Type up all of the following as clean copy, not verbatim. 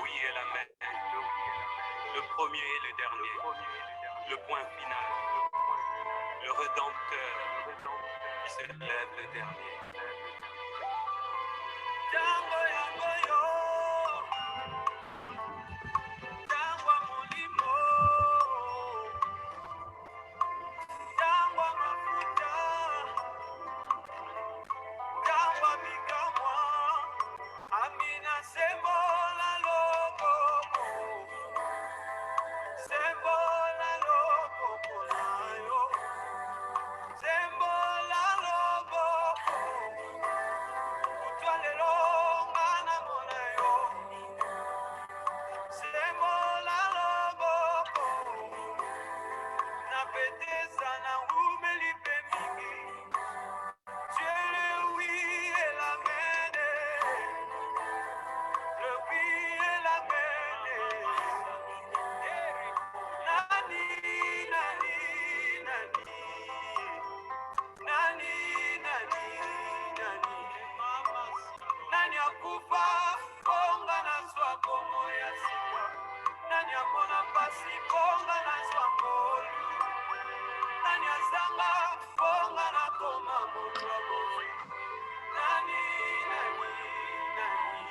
oui et l'amen, le premier et le dernier, le point final, le Rédempteur qui se lève le dernier. Tango yango yo, tango molimo, tango mafuta, tango bikamwa, amina sembola logo, sembola logo nayo, sembola logo, utwalelo ngana monayo, sembola logo, na petesa na umelipe mingi. Dieu le oui et l'amen, le oui et l'amen. Nani, nani, nani, nani, nani, nani. Nani akufa bonga na zwa komo ya sikwa. Nani akona pasi bonga na zwa ngolu. Nani azanga bonga na koma mundu wa bofi. Nani, nani, nani.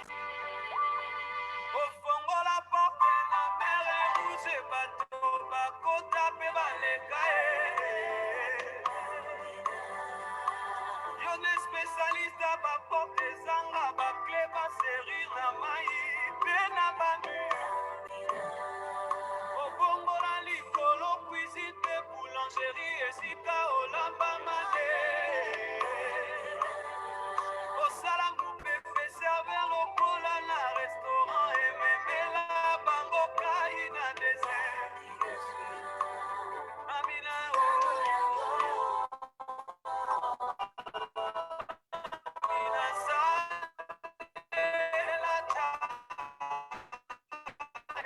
Ofongola porte na mere rouge bato bakota pe baleka yo ne spécialiste ba porte ezanga bakle baserir na mai pe na bamur obongola likolo cuisine pe boulangerie esika olamba made osala ngupepe server lokola na restaurant ememela bango kai na dessert amina amina sala ta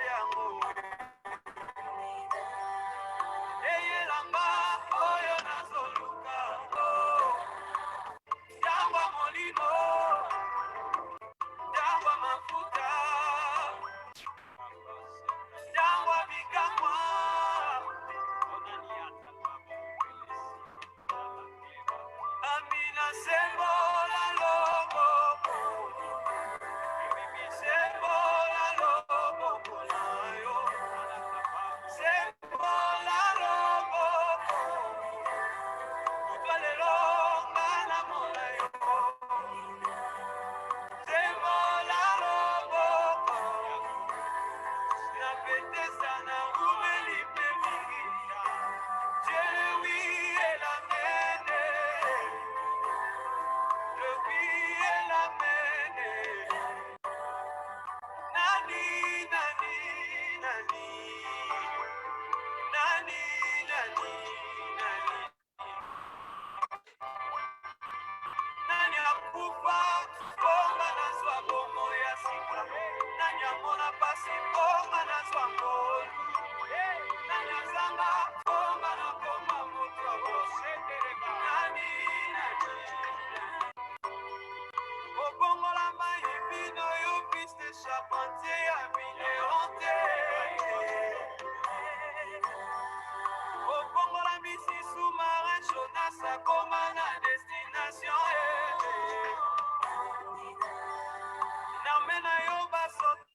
yango eyelanga oyo nazoluka yangwa molimo yangwa mafuta yangwa bikamwa amina sembola logo sembola logo nayo sembola logo utwalelo ngana monayo sembola logo na petesa na umelipe mingi Dieu le oui et l'amen le oui et l'amen nani nani nani nani nani nani nani akufa bonga na zwa bomo ya sika nani amona pasi bonga na zwa ngolu nani azanga bonga na koma moto wa bose nani nani obongola mai bino yo piste charpentier ya mileonte obongola misisu marin jonas akoma na destination namena yo basotere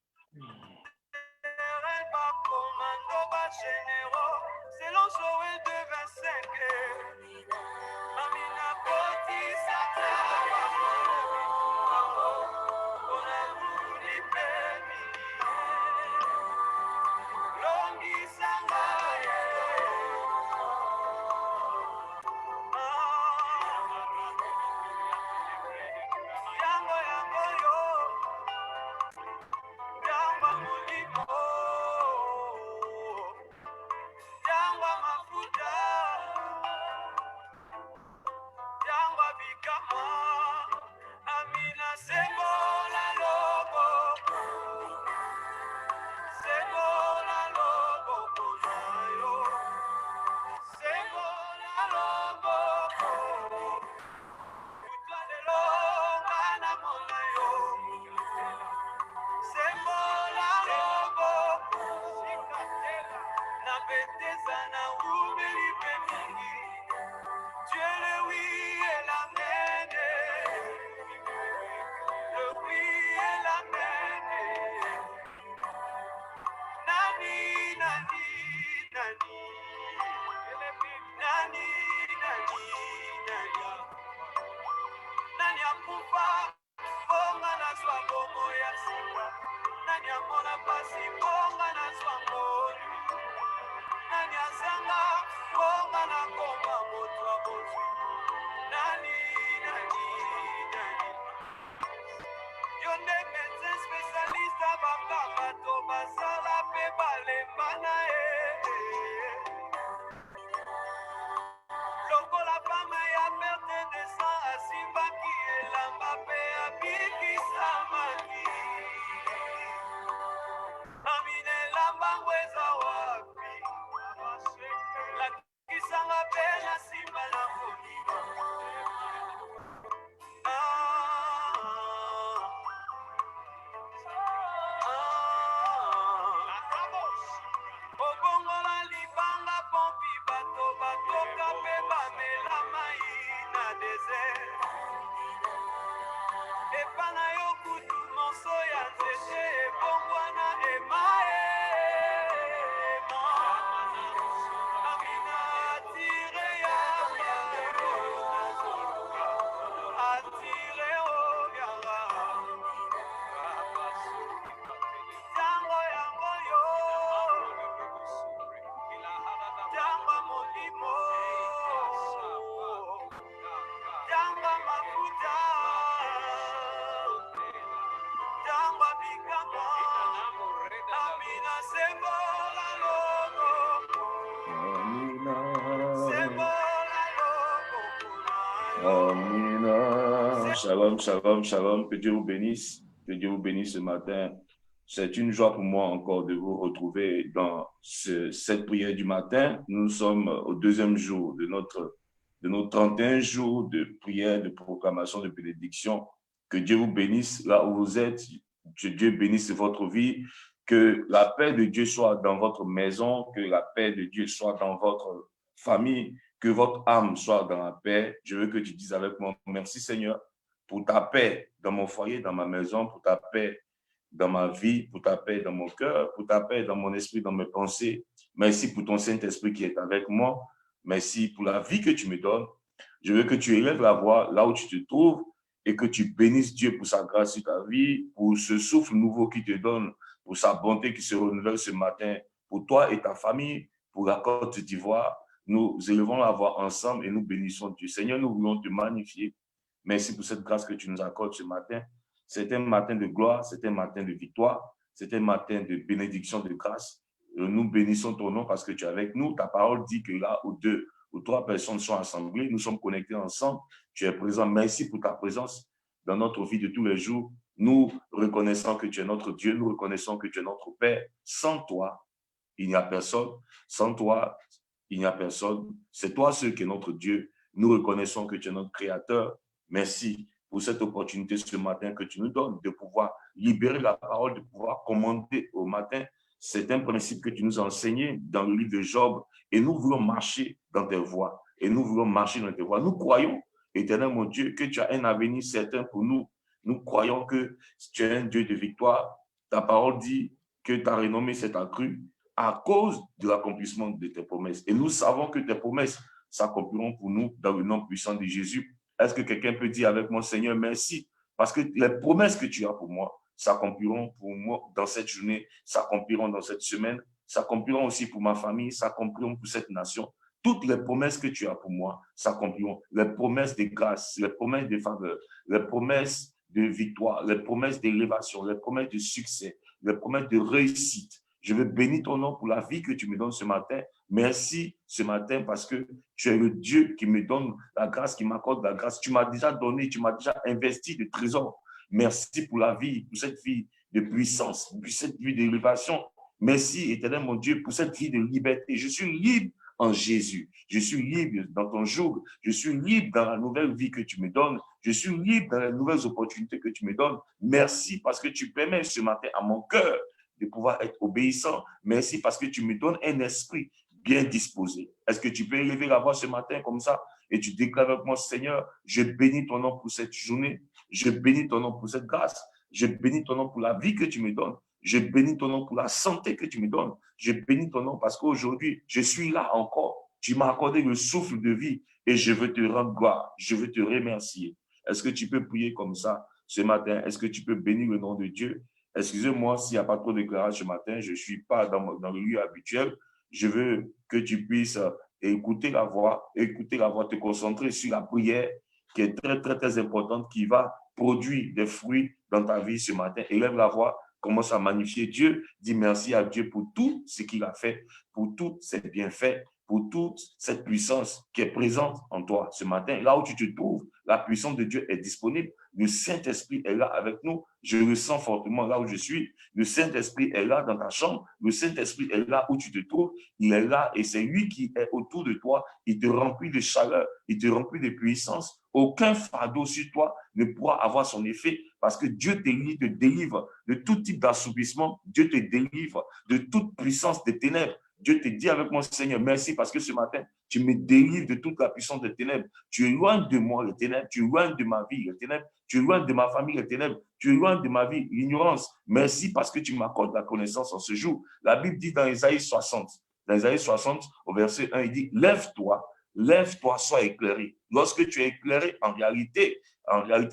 Amen. Shalom, shalom, shalom. Que Dieu vous bénisse. Que Dieu vous bénisse ce matin. C'est une joie pour moi encore de vous retrouver dans cette prière du matin. Nous sommes au deuxième jour de nos 31 jours de prière, de proclamation, de bénédiction. Que Dieu vous bénisse là où vous êtes. Que Dieu bénisse votre vie. Que la paix de Dieu soit dans votre maison. Que la paix de Dieu soit dans votre famille. Que votre âme soit dans la paix. Je veux que tu dises avec moi, merci Seigneur pour ta paix dans mon foyer, dans ma maison, pour ta paix dans ma vie, pour ta paix dans mon cœur, pour ta paix dans mon esprit, dans mes pensées. Merci pour ton Saint-Esprit qui est avec moi. Merci pour la vie que tu me donnes. Je veux que tu élèves la voix là où tu te trouves et que tu bénisses Dieu pour sa grâce sur ta vie, pour ce souffle nouveau qu'il te donne, pour sa bonté qui se renouvelle ce matin, pour toi et ta famille, pour la Côte d'Ivoire. Nous élevons la voix ensemble et nous bénissons Dieu. Seigneur, nous voulons te magnifier. Merci pour cette grâce que tu nous accordes ce matin. C'est un matin de gloire, c'est un matin de victoire, c'est un matin de bénédiction, de grâce. Nous bénissons ton nom parce que tu es avec nous. Ta parole dit que là où deux ou trois personnes sont assemblées, nous sommes connectés ensemble. Tu es présent. Merci pour ta présence dans notre vie de tous les jours. Nous reconnaissons que tu es notre Dieu, nous reconnaissons que tu es notre Père. Sans toi, il n'y a personne. Sans toi, il n'y a personne. C'est toi seul qui est notre Dieu. Nous reconnaissons que tu es notre Créateur. Merci pour cette opportunité ce matin que tu nous donnes de pouvoir libérer la parole, de pouvoir commander au matin. C'est un principe que tu nous as enseigné dans le livre de Job et nous voulons marcher dans tes voies. Et nous voulons marcher dans tes voies. Nous croyons, éternel mon Dieu, que tu as un avenir certain pour nous. Nous croyons que tu es un Dieu de victoire. Ta parole dit que ta renommée s'est accrue à cause de l'accomplissement de tes promesses. Et nous savons que tes promesses s'accompliront pour nous dans le nom puissant de Jésus. Est-ce que quelqu'un peut dire avec moi, Seigneur, merci, parce que les promesses que tu as pour moi s'accompliront pour moi dans cette journée, s'accompliront dans cette semaine, s'accompliront aussi pour ma famille, s'accompliront pour cette nation. Toutes les promesses que tu as pour moi s'accompliront. Les promesses de grâce, les promesses de faveur, les promesses de victoire, les promesses d'élévation, les promesses de succès, les promesses de réussite. Je veux bénir ton nom pour la vie que tu me donnes ce matin. Merci ce matin parce que tu es le Dieu qui me donne la grâce, qui m'accorde la grâce. Tu m'as déjà donné, tu m'as déjà investi de trésors. Merci pour la vie, pour cette vie de puissance, pour cette vie d'élévation. Merci, éternel mon Dieu, pour cette vie de liberté. Je suis libre en Jésus. Je suis libre dans ton jour. Je suis libre dans la nouvelle vie que tu me donnes. Je suis libre dans les nouvelles opportunités que tu me donnes. Merci parce que tu permets ce matin à mon cœur de pouvoir être obéissant. Merci parce que tu me donnes un esprit bien disposé. Est-ce que tu peux élever la voix ce matin comme ça et tu déclares avec moi, Seigneur, je bénis ton nom pour cette journée. Je bénis ton nom pour cette grâce. Je bénis ton nom pour la vie que tu me donnes. Je bénis ton nom pour la santé que tu me donnes. Je bénis ton nom parce qu'aujourd'hui, je suis là encore. Tu m'as accordé le souffle de vie et je veux te rendre gloire. Je veux te remercier. Est-ce que tu peux prier comme ça ce matin? Est-ce que tu peux bénir le nom de Dieu? Excusez-moi s'il n'y a pas trop d'éclairage ce matin, je ne suis pas dans le lieu habituel. Je veux que tu puisses écouter la voix, te concentrer sur la prière qui est très, très, très importante, qui va produire des fruits dans ta vie ce matin. Élève la voix, commence à magnifier Dieu, dis merci à Dieu pour tout ce qu'il a fait, pour tous ses bienfaits, pour toute cette puissance qui est présente en toi ce matin. Là où tu te trouves, la puissance de Dieu est disponible. Le Saint-Esprit est là avec nous. Je le sens fortement là où je suis. Le Saint-Esprit est là dans ta chambre. Le Saint-Esprit est là où tu te trouves. Il est là et c'est lui qui est autour de toi. Il te remplit de chaleur. Il te remplit de puissance. Aucun fardeau sur toi ne pourra avoir son effet parce que Dieu te délivre de tout type d'assouplissement. Dieu te délivre de toute puissance des ténèbres. Dieu te dit avec moi, Seigneur, merci parce que ce matin, tu me délivres de toute la puissance des ténèbres. Tu éloignes de moi les ténèbres, tu éloignes de ma vie les ténèbres, tu éloignes de ma famille les ténèbres, tu éloignes de ma vie l'ignorance. Merci parce que tu m'accordes la connaissance en ce jour. La Bible dit dans Isaïe 60, au verset 1, il dit, lève-toi, sois éclairé. Lorsque tu es éclairé, en réalité,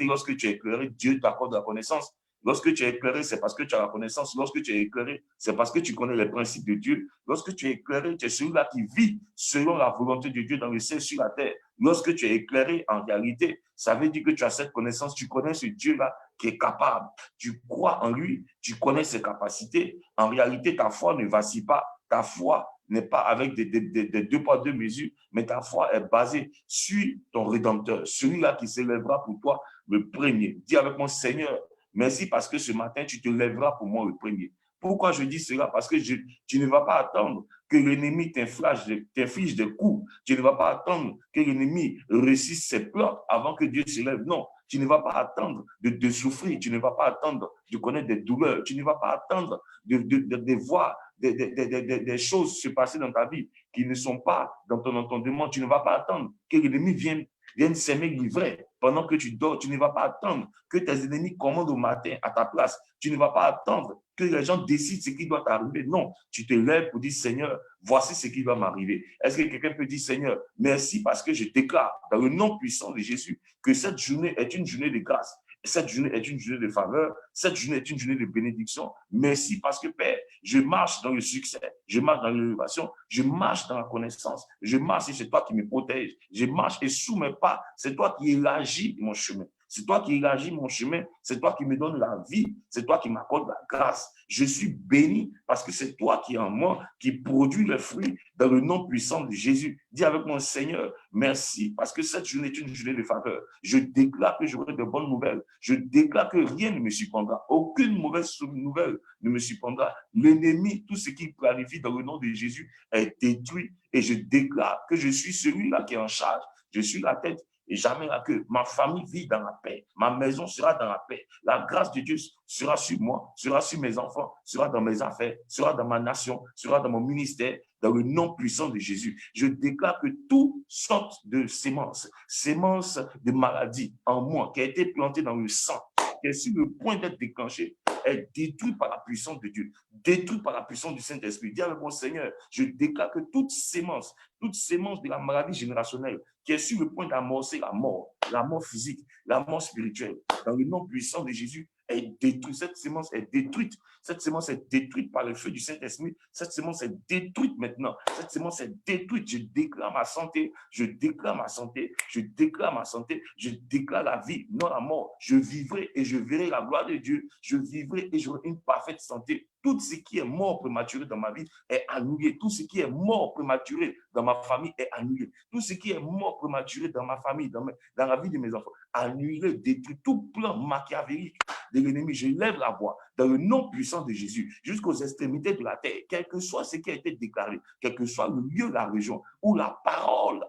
lorsque tu es éclairé, Dieu t'accorde la connaissance. Lorsque tu es éclairé, c'est parce que tu as la connaissance. Lorsque tu es éclairé, c'est parce que tu connais les principes de Dieu. Lorsque tu es éclairé, tu es celui-là qui vit selon la volonté de Dieu dans le ciel sur la terre. Lorsque tu es éclairé, en réalité, ça veut dire que tu as cette connaissance. Tu connais ce Dieu-là qui est capable. Tu crois en lui, tu connais ses capacités. En réalité, ta foi ne vacille pas. Ta foi n'est pas avec des deux poids, deux mesures, mais ta foi est basée sur ton Rédempteur, celui-là qui s'élèvera pour toi le premier. Dis avec moi, Seigneur, merci parce que ce matin, tu te lèveras pour moi le premier. Pourquoi je dis cela? Parce que tu ne vas pas attendre que l'ennemi t'inflige des coups. Tu ne vas pas attendre que l'ennemi réussisse ses plans avant que Dieu se lève. Non, tu ne vas pas attendre de souffrir. Tu ne vas pas attendre de connaître des douleurs. Tu ne vas pas attendre de voir des choses se passer dans ta vie qui ne sont pas dans ton entendement. Tu ne vas pas attendre que l'ennemi vienne s'aimer l'ivraie pendant que tu dors. Tu ne vas pas attendre que tes ennemis commandent au matin à ta place. Tu ne vas pas attendre que les gens décident ce qui doit t'arriver. Non, tu te lèves pour dire, Seigneur, voici ce qui va m'arriver. Est-ce que quelqu'un peut dire, Seigneur, merci parce que je déclare dans le nom puissant de Jésus que cette journée est une journée de grâce. Cette journée est une journée de faveur. Cette journée est une journée de bénédiction. Merci parce que, Père, je marche dans le succès. Je marche dans l'élévation. Je marche dans la connaissance. Je marche et c'est toi qui me protège. Je marche et sous mes pas, c'est toi qui élargis mon chemin. C'est toi qui élargis mon chemin. C'est toi qui me donnes la vie. C'est toi qui m'accordes la grâce. Je suis béni parce que c'est toi qui es en moi, qui produit le fruit dans le nom puissant de Jésus. Dis avec moi, Seigneur, merci parce que cette journée est une journée de faveur. Je déclare que j'aurai de bonnes nouvelles. Je déclare que rien ne me surprendra. Aucune mauvaise nouvelle ne me surprendra. L'ennemi, tout ce qu'il planifie dans le nom de Jésus est détruit. Et je déclare que je suis celui-là qui est en charge. Je suis la tête et jamais la queue. Ma famille vit dans la paix. Ma maison sera dans la paix. La grâce de Dieu sera sur moi, sera sur mes enfants, sera dans mes affaires, sera dans ma nation, sera dans mon ministère, dans le nom puissant de Jésus. Je déclare que toute sorte de sémence de maladie en moi, qui a été plantée dans le sang, qui est sur le point d'être déclenchée, est détruite par la puissance de Dieu, détruite par la puissance du Saint-Esprit. Dis avec mon Seigneur, je déclare que toute sémence de la maladie générationnelle qui est sur le point d'amorcer la mort physique, la mort spirituelle, dans le nom puissant de Jésus, est détruite. Cette sémence est détruite. Cette sémence est détruite par le feu du Saint-Esprit. Cette sémence est détruite maintenant. Cette sémence est détruite. Je déclare ma santé. Je déclare ma santé. Je déclare ma santé. Je déclare la vie, non la mort. Je vivrai et je verrai la gloire de Dieu. Je vivrai et j'aurai une parfaite santé. Tout ce qui est mort prématuré dans ma vie est annulé. Tout ce qui est mort prématuré dans ma famille est annulé. Tout ce qui est mort prématuré dans ma famille, dans la vie de mes enfants, annulé, détruit. Tout plan machiavélique de l'ennemi, je lève la voix dans le nom puissant de Jésus jusqu'aux extrémités de la terre, quel que soit ce qui a été déclaré, quel que soit le lieu, la région où la parole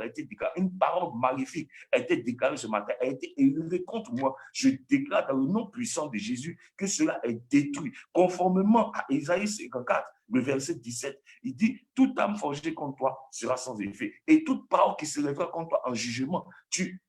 a été déclarée, une parole maléfique a été déclarée ce matin, a été élevée contre moi. Je déclare dans le nom puissant de Jésus que cela est détruit. Conformément à Ésaïe 54, le verset 17, il dit, toute âme forgée contre toi sera sans effet. Et toute parole qui se lèvera contre toi en jugement, tu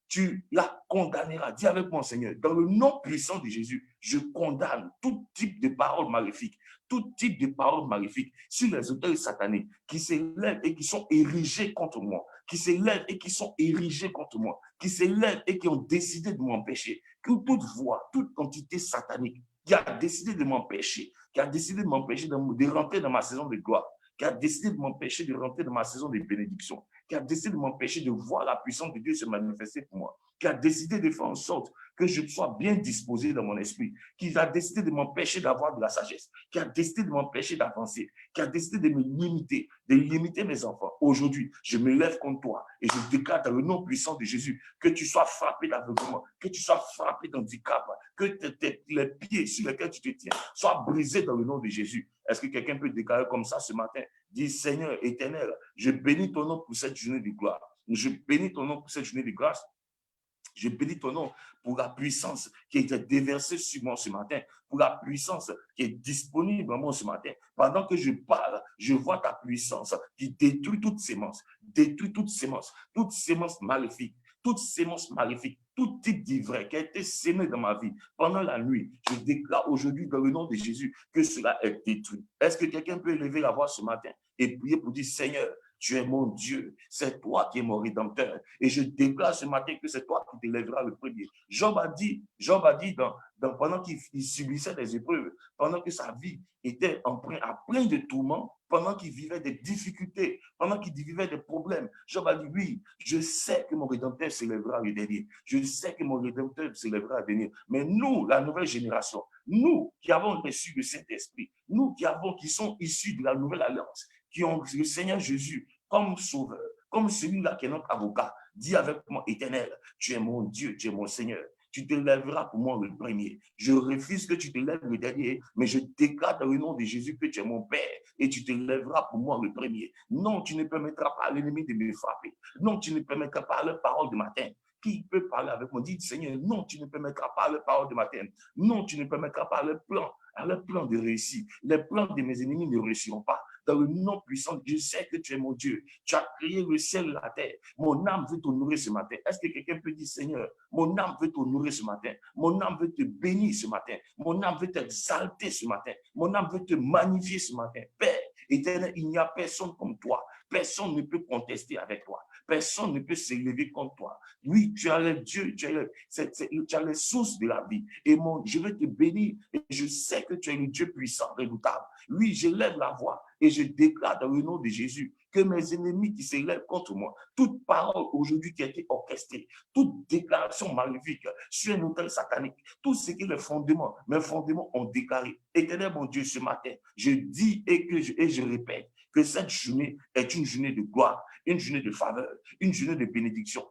la condamneras. Dis avec moi, Seigneur, dans le nom puissant de Jésus, je condamne tout type de paroles maléfiques, tout type de paroles maléfiques sur les auteurs sataniques qui s'élèvent et qui sont érigés contre moi, qui s'élèvent et qui sont érigés contre moi, qui s'élèvent et qui ont décidé de m'empêcher. Que toute voix, toute entité satanique qui a décidé de m'empêcher, qui a décidé de m'empêcher de rentrer dans ma saison de gloire, qui a décidé de m'empêcher de rentrer dans ma saison de bénédiction, qui a décidé de m'empêcher de voir la puissance de Dieu se manifester pour moi, qui a décidé de faire en sorte que je sois bien disposé dans mon esprit, qui a décidé de m'empêcher d'avoir de la sagesse, qui a décidé de m'empêcher d'avancer, qui a décidé de me limiter, de limiter mes enfants. Aujourd'hui, je me lève contre toi et je déclare dans le nom puissant de Jésus que tu sois frappé d'aveuglement, que tu sois frappé d'handicap, que les pieds sur lesquels tu te tiens soient brisés dans le nom de Jésus. Est-ce que quelqu'un peut déclarer comme ça ce matin? Dis, Seigneur éternel, je bénis ton nom pour cette journée de gloire. Je bénis ton nom pour cette journée de grâce. Je bénis ton nom pour la puissance qui est déversée sur moi ce matin, pour la puissance qui est disponible en moi ce matin. Pendant que je parle, je vois ta puissance qui détruit toute sémence maléfique, toute sémence maléfique, tout type d'ivraie qui a été sémé dans ma vie pendant la nuit. Je déclare aujourd'hui dans le nom de Jésus que cela est détruit. Est-ce que quelqu'un peut élever la voix ce matin et prier pour dire, Seigneur, tu es mon Dieu, c'est toi qui es mon Rédempteur. Et je déclare ce matin que c'est toi qui t'élèveras le premier. Job a dit pendant qu'il subissait des épreuves, pendant que sa vie était à plein de tourments, pendant qu'il vivait des difficultés, pendant qu'il vivait des problèmes, Job a dit, oui, je sais que mon Rédempteur s'élèvera le dernier. Je sais que mon Rédempteur s'élèvera le dernier. Mais nous, la nouvelle génération, nous qui avons reçu le Saint-Esprit, nous qui sommes issus de la nouvelle alliance, qui ont le Seigneur Jésus comme sauveur, comme celui-là qui est notre avocat. Dis avec moi, Éternel, tu es mon Dieu, tu es mon Seigneur. Tu te lèveras pour moi le premier. Je refuse que tu te lèves le dernier, mais je déclare dans le nom de Jésus que tu es mon Père et tu te lèveras pour moi le premier. Non, tu ne permettras pas à l'ennemi de me frapper. Non, tu ne permettras pas à la parole de matin. Qui peut parler avec moi? Dis, Seigneur, non, tu ne permettras pas à la parole de matin. Non, tu ne permettras pas à leur plan de réussir. Les plans de mes ennemis ne réussiront pas. Dans le nom puissant, je sais que tu es mon Dieu. Tu as créé le ciel et la terre. Mon âme veut t'honorer ce matin. Est-ce que quelqu'un peut dire, Seigneur, mon âme veut t'honorer ce matin. Mon âme veut te bénir ce matin. Mon âme veut t'exalter ce matin. Mon âme veut te magnifier ce matin. Père éternel, il n'y a personne comme toi. Personne ne peut contester avec toi. Personne ne peut s'élever contre toi. Oui, tu as le Dieu, tu as les sources de la vie. Et je veux te bénir et je sais que tu es le Dieu puissant, redoutable. Oui, je lève la voix et je déclare dans le nom de Jésus que mes ennemis qui s'élèvent contre moi, toute parole aujourd'hui qui a été orchestrée, toute déclaration maléfique sur un autel satanique, tout ce qui est le fondement, mes fondements ont déclaré. Éternel mon Dieu, ce matin, je dis et je répète que cette journée est une journée de gloire, une journée de faveur, une journée de bénédiction.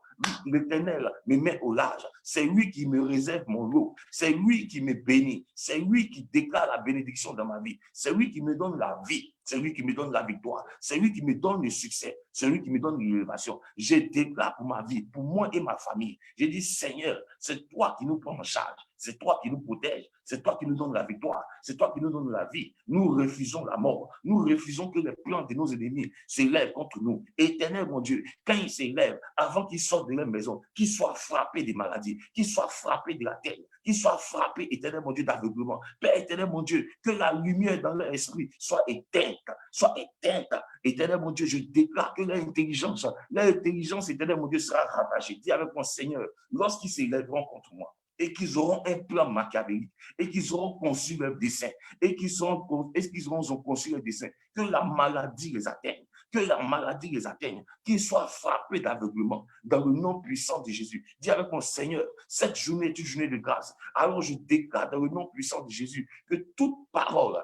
L'Éternel me met au large. C'est lui qui me réserve mon lot. C'est lui qui me bénit. C'est lui qui déclare la bénédiction dans ma vie. C'est lui qui me donne la vie. C'est lui qui me donne la victoire. C'est lui qui me donne le succès. C'est lui qui me donne l'élévation. Je déclare pour ma vie, pour moi et ma famille. Je dis, Seigneur, c'est toi qui nous prends en charge. C'est toi qui nous protège. C'est toi qui nous donne la victoire. C'est toi qui nous donne la vie. Nous refusons la mort. Nous refusons que les plans de nos ennemis s'élèvent contre nous. Éternel, mon Dieu, quand ils s'élèvent, avant qu'ils sortent de leur maison, qu'ils soient frappés des maladies, qu'ils soient frappés de la terre, qu'ils soient frappés, éternel, mon Dieu, d'aveuglement. Père, éternel, mon Dieu, que la lumière dans leur esprit soit éteinte. Soit éteinte. Éternel, mon Dieu, je déclare que leur intelligence, éternel, mon Dieu, sera ravagée. Dis avec mon Seigneur, lorsqu'ils s'élèveront contre moi, et qu'ils auront un plan machiavélique, et qu'ils auront conçu leur dessein, et qu'ils auront conçu leur dessein, que la maladie les atteigne, qu'ils soient frappés d'aveuglement, dans le nom puissant de Jésus. Dis avec mon Seigneur, cette journée est une journée de grâce. Alors je déclare dans le nom puissant de Jésus que toute parole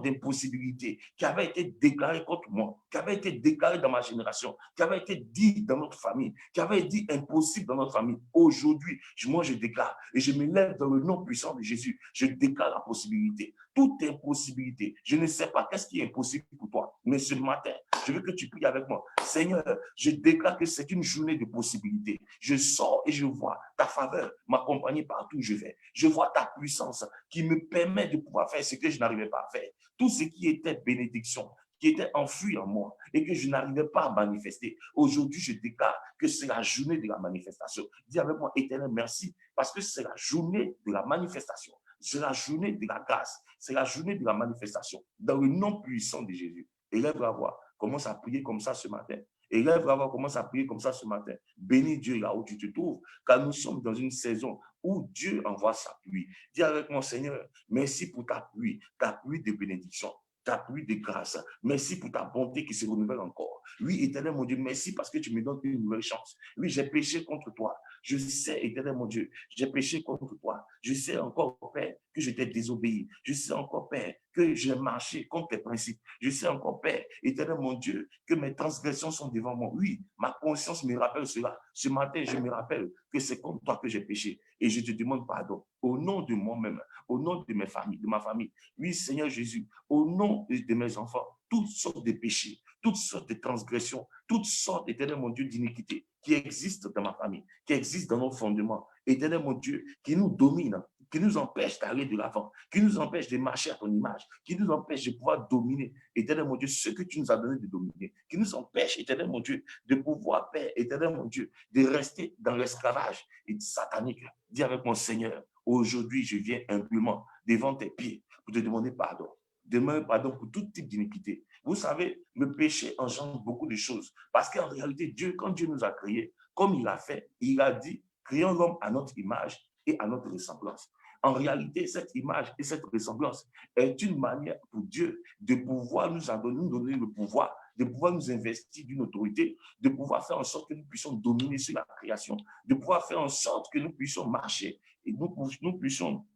d'impossibilité qui avait été déclarée contre moi, qui avait été déclarée dans ma génération, qui avait été dit dans notre famille, qui avait été impossible dans notre famille, aujourd'hui, moi je déclare et je me lève dans le nom puissant de Jésus. Je déclare la possibilité, toute impossibilité. Je ne sais pas qu'est-ce qui est impossible pour toi, mais ce matin, je veux que tu pries avec moi. Seigneur, je déclare que c'est une journée de possibilités. Je sors et je vois ta faveur m'accompagner partout où je vais. Je vois ta puissance qui me permet de pouvoir faire ce que je n'arrivais pas à faire. Tout ce qui était bénédiction, qui était enfoui en moi et que je n'arrivais pas à manifester. Aujourd'hui, je déclare que c'est la journée de la manifestation. Dis avec moi, Éternel, merci, parce que c'est la journée de la manifestation. C'est la journée de la grâce. C'est la journée de la manifestation. Dans le nom puissant de Jésus. Élève la voix. Commence à prier comme ça ce matin. Élève la voix. Commence à prier comme ça ce matin. Bénis Dieu là où tu te trouves. Car nous sommes dans une saison où Dieu envoie sa pluie. Dis avec mon Seigneur, merci pour ta pluie de bénédiction, ta pluie de grâce. Merci pour ta bonté qui se renouvelle encore. Oui, éternel mon Dieu, merci parce que tu me donnes une nouvelle chance. Oui, j'ai péché contre toi. Je sais, éternel mon Dieu, j'ai péché contre toi. Je sais encore, Père, que je t'ai désobéi. Je sais encore, Père, que j'ai marché contre tes principes. Je sais encore, Père, éternel mon Dieu, que mes transgressions sont devant moi. Oui, ma conscience me rappelle cela. Ce matin, je me rappelle que c'est contre toi que j'ai péché. Et je te demande pardon. Au nom de moi-même, au nom de ma famille. Oui, Seigneur Jésus, au nom de mes enfants, toutes sortes de péchés, toutes sortes de transgressions, toutes sortes, éternel mon Dieu, d'iniquités qui existent dans ma famille, qui existent dans nos fondements, éternel mon Dieu, qui nous dominent, qui nous empêchent d'aller de l'avant, qui nous empêchent de marcher à ton image, qui nous empêchent de pouvoir dominer, éternel mon Dieu, ce que tu nous as donné de dominer, qui nous empêchent, éternel mon Dieu, de pouvoir, Père, éternel mon Dieu, de rester dans l'esclavage satanique. Dis avec mon Seigneur, aujourd'hui, je viens humblement devant tes pieds pour te demander pardon. Demander pardon pour tout type d'iniquité. Vous savez, le péché engendre beaucoup de choses. Parce qu'en réalité, quand Dieu nous a créés, comme il a fait, il a dit, créons l'homme à notre image et à notre ressemblance. En réalité, cette image et cette ressemblance est une manière pour Dieu de pouvoir nous donner le pouvoir, de pouvoir nous investir d'une autorité, de pouvoir faire en sorte que nous puissions dominer sur la création, de pouvoir faire en sorte que nous puissions marcher et nous puissions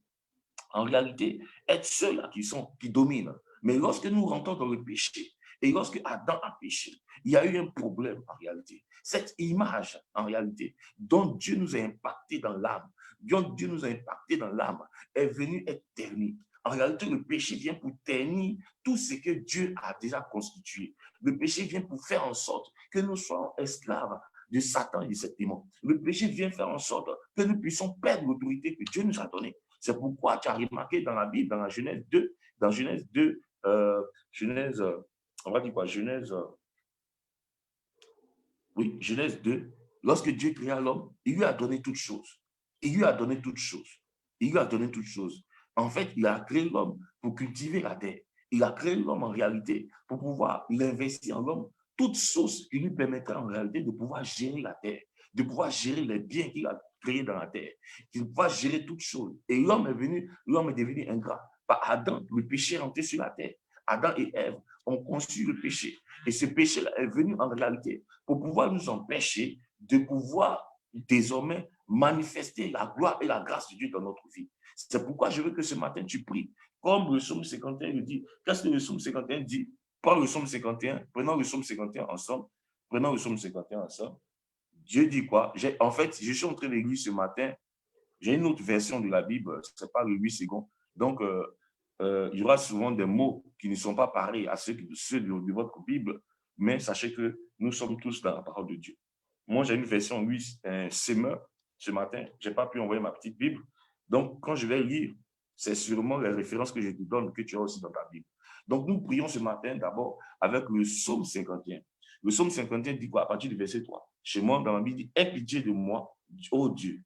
en réalité être ceux-là qui dominent. Mais lorsque nous rentrons dans le péché, Et lorsque Adam a péché, il y a eu un problème en réalité. Cette image, en réalité, dont Dieu nous a impacté dans l'âme, est venue être ternie. En réalité, le péché vient pour ternir tout ce que Dieu a déjà constitué. Le péché vient pour faire en sorte que nous soyons esclaves de Satan et de ses démons. Le péché vient faire en sorte que nous puissions perdre l'autorité que Dieu nous a donnée. C'est pourquoi tu as remarqué dans la Bible, dans la Genèse 2, dans Genèse 2, on va dire quoi, Genèse 2, lorsque Dieu créa l'homme, il lui a donné toutes choses. En fait, il a créé l'homme pour cultiver la terre. Il a créé l'homme en réalité pour pouvoir investir en l'homme toutes sources qui lui permettraient en réalité de pouvoir gérer la terre, de pouvoir gérer les biens qu'il a créés dans la terre, de pouvoir gérer toutes choses. Et l'homme est devenu ingrat. Par Adam, le péché est rentré sur la terre. Adam et Ève ont conçu le péché. Et ce péché-là est venu en réalité pour pouvoir nous empêcher de pouvoir désormais manifester la gloire et la grâce de Dieu dans notre vie. C'est pourquoi je veux que ce matin, tu pries. Comme le psaume 51 le dit, qu'est-ce que le psaume 51 dit? Prenons le psaume 51 ensemble. Dieu dit quoi? En fait, je suis en train de lire ce matin, j'ai une autre version de la Bible, ce n'est pas le 8 secondes. Donc, il y aura souvent des mots qui ne sont pas pareils à ceux de votre Bible, mais sachez que nous sommes tous dans la parole de Dieu. Moi, j'ai une version 8 semeur ce matin. Je n'ai pas pu envoyer ma petite Bible. Donc, quand je vais lire, c'est sûrement les références que je te donne que tu as aussi dans ta Bible. Donc, nous prions ce matin d'abord avec le psaume 51. Le psaume 51 dit quoi? À partir du verset 3. Chez moi, dans la Bible, dit « Aie pitié de moi, ô Dieu,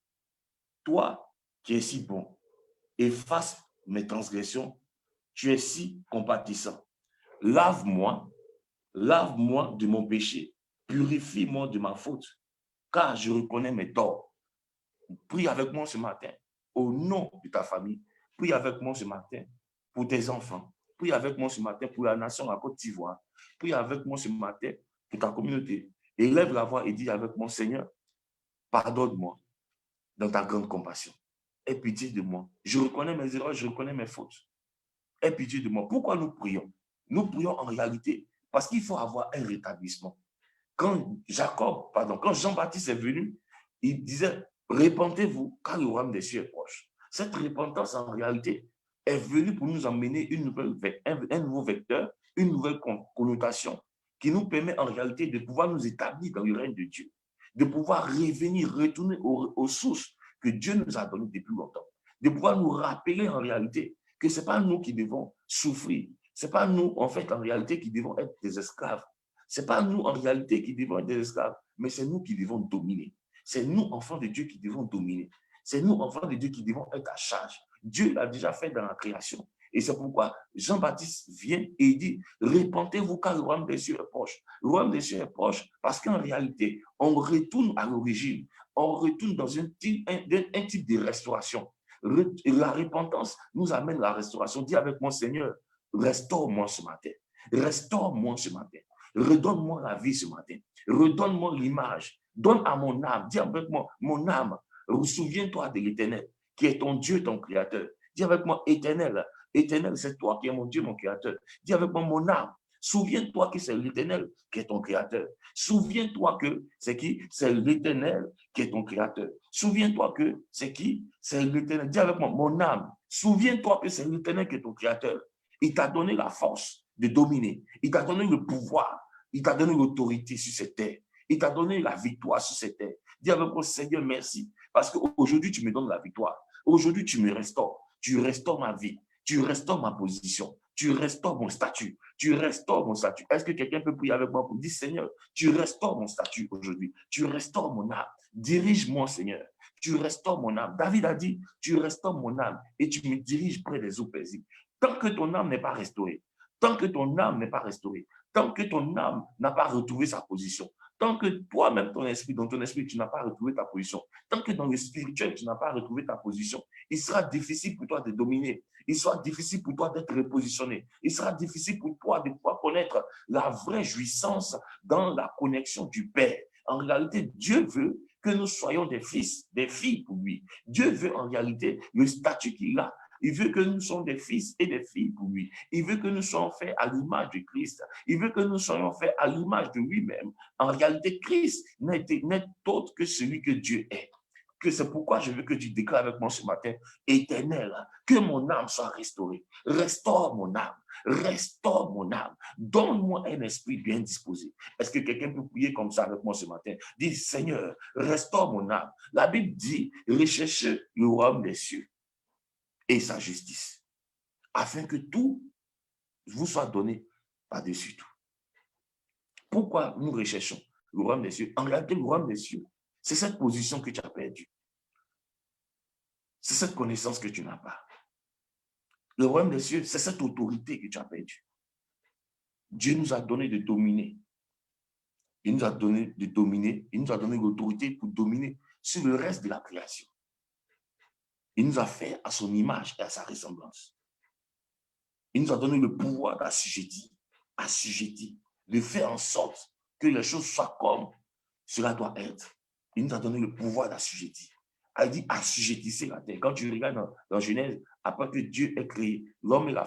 toi qui es si bon, efface mes transgressions, tu es si compatissant. Lave-moi de mon péché, purifie-moi de ma faute, car je reconnais mes torts. » Prie avec moi ce matin, au nom de ta famille. Prie avec moi ce matin pour tes enfants. Prie avec moi ce matin pour la nation de la Côte d'Ivoire. Prie avec moi ce matin pour ta communauté. Élève la voix et dis avec mon Seigneur, pardonne-moi dans ta grande compassion. Aie pitié de moi. Je reconnais mes erreurs, je reconnais mes fautes. Aie pitié de moi. Pourquoi nous prions? Nous prions en réalité parce qu'il faut avoir un rétablissement. Quand Jean-Baptiste est venu, il disait, répentez-vous car le royaume des cieux est proche. Cette repentance en réalité est venue pour nous emmener un nouveau vecteur, une nouvelle connotation qui nous permet en réalité de pouvoir nous établir dans le règne de Dieu, de pouvoir retourner aux sources que Dieu nous a données depuis longtemps, de pouvoir nous rappeler en réalité que ce n'est pas nous qui devons souffrir, ce n'est pas nous en fait en réalité qui devons être des esclaves. Ce n'est pas nous en réalité qui devons être des esclaves, mais c'est nous qui devons dominer. C'est nous, enfants de Dieu, qui devons dominer. C'est nous, enfants de Dieu, qui devons être à charge. Dieu l'a déjà fait dans la création. Et c'est pourquoi Jean-Baptiste vient et il dit, répentez-vous car le royaume des cieux est proche. Le royaume des cieux est proche parce qu'en réalité, on retourne à l'origine. On retourne dans un type de restauration. La repentance nous amène à la restauration. Dis avec moi, Seigneur, restaure-moi ce matin. Restaure-moi ce matin. Redonne-moi la vie ce matin. Redonne-moi l'image. Donne à mon âme. Dis avec moi, mon âme, souviens-toi de l'Éternel, qui est ton Dieu, ton Créateur. Dis avec moi, Éternel. Éternel, c'est toi qui es mon Dieu, mon Créateur. Dis avec moi, mon âme. Souviens-toi que c'est l'Éternel qui est ton Créateur. Souviens-toi que c'est qui? C'est l'Éternel qui est ton Créateur. Souviens-toi que c'est qui? C'est l'Éternel. Dis avec moi, mon âme. Souviens-toi que c'est l'Éternel qui est ton Créateur. Il t'a donné la force de dominer. Il t'a donné le pouvoir. Il t'a donné l'autorité sur cette terre. Il t'a donné la victoire sur cette terre. Dis avec moi, Seigneur, merci. Parce qu'aujourd'hui, tu me donnes la victoire. Aujourd'hui, tu me restaures. Tu restaures ma vie. Tu restaures ma position. Tu restaures mon statut. Tu restaures mon statut. Est-ce que quelqu'un peut prier avec moi pour dire, Seigneur, tu restaures mon statut aujourd'hui. Tu restaures mon âme. Dirige-moi, Seigneur. Tu restaures mon âme. David a dit, tu restaures mon âme et tu me diriges près des eaux paisibles. Tant que ton âme n'est pas restaurée, tant que ton âme n'est pas restaurée, tant que ton âme n'a pas retrouvé sa position, tant que toi-même, dans ton esprit, tu n'as pas retrouvé ta position, tant que dans le spirituel, tu n'as pas retrouvé ta position, il sera difficile pour toi de dominer. Il sera difficile pour toi d'être repositionné. Il sera difficile pour toi de pouvoir connaître la vraie jouissance dans la connexion du Père. En réalité, Dieu veut que nous soyons des fils, des filles pour lui. Dieu veut en réalité le statut qu'il a Il veut que nous soyons des fils et des filles pour lui. Il veut que nous soyons faits à l'image de Christ. Il veut que nous soyons faits à l'image de lui-même. En réalité, Christ n'est autre que celui que Dieu est. Que c'est pourquoi je veux que tu déclares avec moi ce matin, Éternel, que mon âme soit restaurée. Restaure mon âme. Restaure mon âme. Donne-moi un esprit bien disposé. Est-ce que quelqu'un peut prier comme ça avec moi ce matin? Dis, Seigneur, restaure mon âme. La Bible dit, recherchez le royaume des cieux et sa justice, afin que tout vous soit donné par-dessus tout. Pourquoi nous recherchons le royaume des cieux? En réalité, le royaume des cieux, c'est cette position que tu as perdue. C'est cette connaissance que tu n'as pas. Le royaume des cieux, c'est cette autorité que tu as perdue. Dieu nous a donné de dominer. Il nous a donné de dominer. Il nous a donné l'autorité pour dominer sur le reste de la création. Il nous a fait à son image et à sa ressemblance. Il nous a donné le pouvoir d'assujettir, de faire en sorte que les choses soient comme cela doit être. Il nous a donné le pouvoir d'assujettir. Il dit assujettissez la terre. Quand tu regardes dans Genèse, après que Dieu ait créé l'homme et la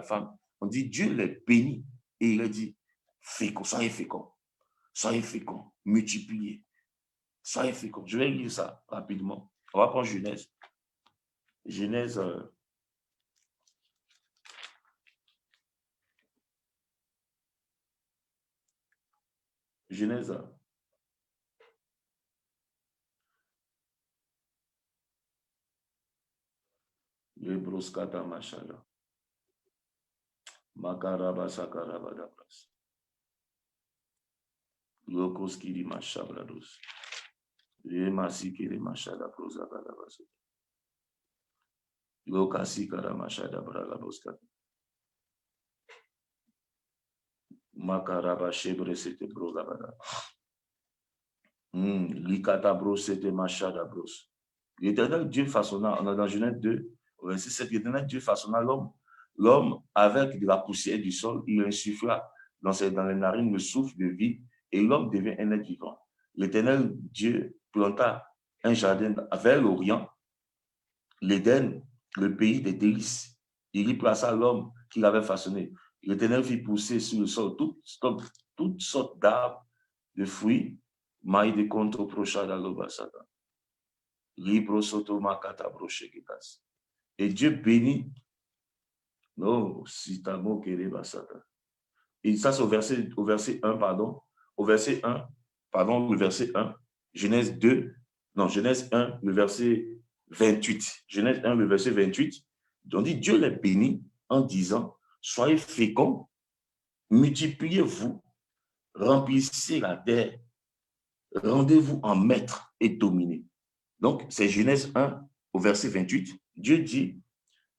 femme, on dit Dieu les bénit et il a dit soyez féconds, multipliez, soyez féconds. Je vais lire ça rapidement. On va prendre Genèse. Genèse. Genèse. Le broskata machada. Makaraba sakarabadabras. Lokoskiri machabrados. Le masikiri machada prosabalabas. Lokasikara machada bralaboskata. Makaraba chebre c'était brolabada. Likata bros c'était machada bros. L'Éternel Dieu façonna, on a dans Genèse 2, au verset 7, l'Éternel Dieu façonna l'homme. L'homme, avec de la poussière du sol, il insuffla dans les narines le souffle de vie et l'homme devient un être vivant. L'Éternel Dieu planta un jardin vers l'Orient, l'Éden, le pays des délices. Il y plaça l'homme qu'il avait façonné. L'Éternel fit pousser sur le sol toutes sortes d'arbres, de fruits, maïs de contre prochada lobasata. Et Dieu bénit. Non, si ta mot et ça, c'est au verset 1, pardon. Au verset 1, pardon, le verset 1. Genèse 1, le verset 28. Genèse 1, le verset 28. On dit Dieu les bénit en disant soyez féconds, multipliez-vous, remplissez la terre, rendez-vous en maître et dominez. Donc, c'est Genèse 1 au verset 28. Dieu dit,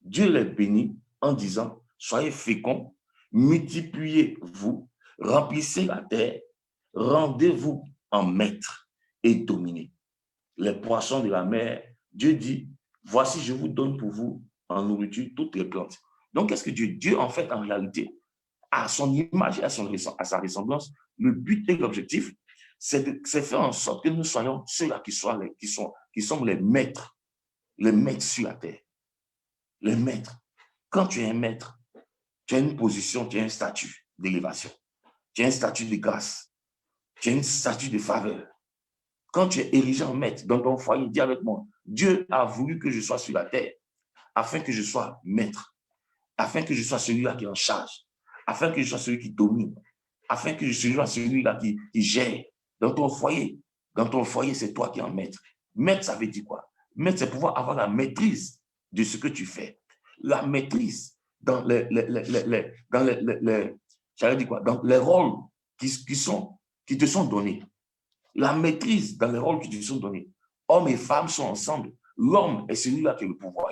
Dieu les bénit en disant, soyez féconds, multipliez-vous, remplissez la terre, rendez-vous en maître et dominez. Les poissons de la mer, Dieu dit, voici, je vous donne pour vous en nourriture toutes les plantes. Donc, qu'est-ce que Dieu, en fait, en réalité, à son image et à sa ressemblance, le but et l'objectif, c'est faire en sorte que nous soyons ceux-là qui sont les maîtres sur la terre. Les maîtres. Quand tu es un maître, tu as une position, tu as un statut d'élévation, tu as un statut de grâce, tu as un statut de faveur. Quand tu es érigé en maître dans ton foyer, dis avec moi, Dieu a voulu que je sois sur la terre afin que je sois maître, afin que je sois celui-là qui est en charge, afin que je sois celui qui domine, afin que je sois celui-là qui gère. Dans ton foyer, c'est toi qui es en maître. Maître, ça veut dire quoi? Maître, c'est pouvoir avoir la maîtrise de ce que tu fais. La maîtrise dans dans les rôles qui te sont donnés. La maîtrise dans les rôles qui te sont donnés. Hommes et femmes sont ensemble. L'homme est celui-là qui est le pouvoir.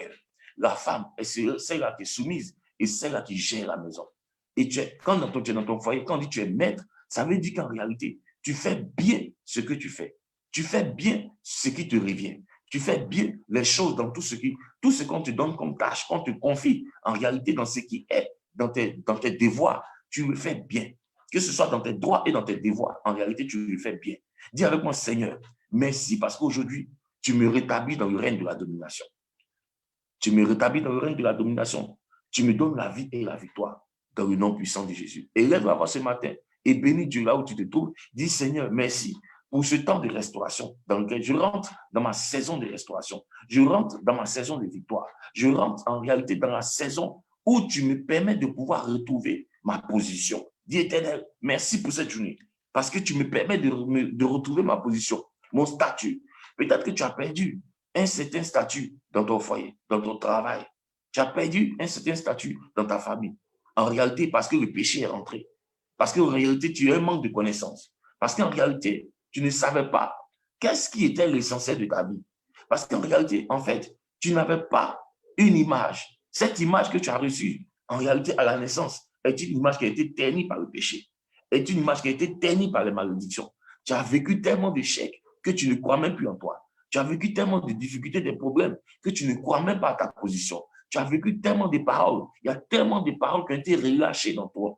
La femme est celle-là qui est soumise et celle-là qui gère la maison. Et quand tu es dans ton foyer, quand on dit que tu es maître, ça veut dire qu'en réalité, tu fais bien ce que tu fais. Tu fais bien ce qui te revient. Tu fais bien les choses dans tout ce qu'on te donne comme tâche, qu'on te confie. En réalité, dans ce qui est, dans tes devoirs, tu le fais bien. Que ce soit dans tes droits et dans tes devoirs, en réalité, tu le fais bien. Dis avec moi, Seigneur, merci parce qu'aujourd'hui, tu me rétablis dans le règne de la domination. Tu me rétablis dans le règne de la domination. Tu me donnes la vie et la victoire dans le nom puissant de Jésus. Élève la voix ce matin et bénis Dieu là où tu te trouves. Dis Seigneur, merci pour ce temps de restauration dans lequel je rentre dans ma saison de restauration. Je rentre dans ma saison de victoire. Je rentre en réalité dans la saison où tu me permets de pouvoir retrouver ma position. Dis Éternel, merci pour cette journée parce que tu me permets de retrouver ma position, mon statut. Peut-être que tu as perdu un certain statut dans ton foyer, dans ton travail. Tu as perdu un certain statut dans ta famille. En réalité, parce que le péché est rentré. Parce qu'en réalité, tu as un manque de connaissances. Parce qu'en réalité, tu ne savais pas qu'est-ce qui était l'essentiel de ta vie. Parce qu'en réalité, en fait, tu n'avais pas une image. Cette image que tu as reçue, en réalité, à la naissance, est une image qui a été ternie par le péché. Est une image qui a été ternie par les malédictions. Tu as vécu tellement d'échecs que tu ne crois même plus en toi. Tu as vécu tellement de difficultés, de problèmes que tu ne crois même pas à ta position. Tu as vécu tellement de paroles. Il y a tellement de paroles qui ont été relâchées dans toi.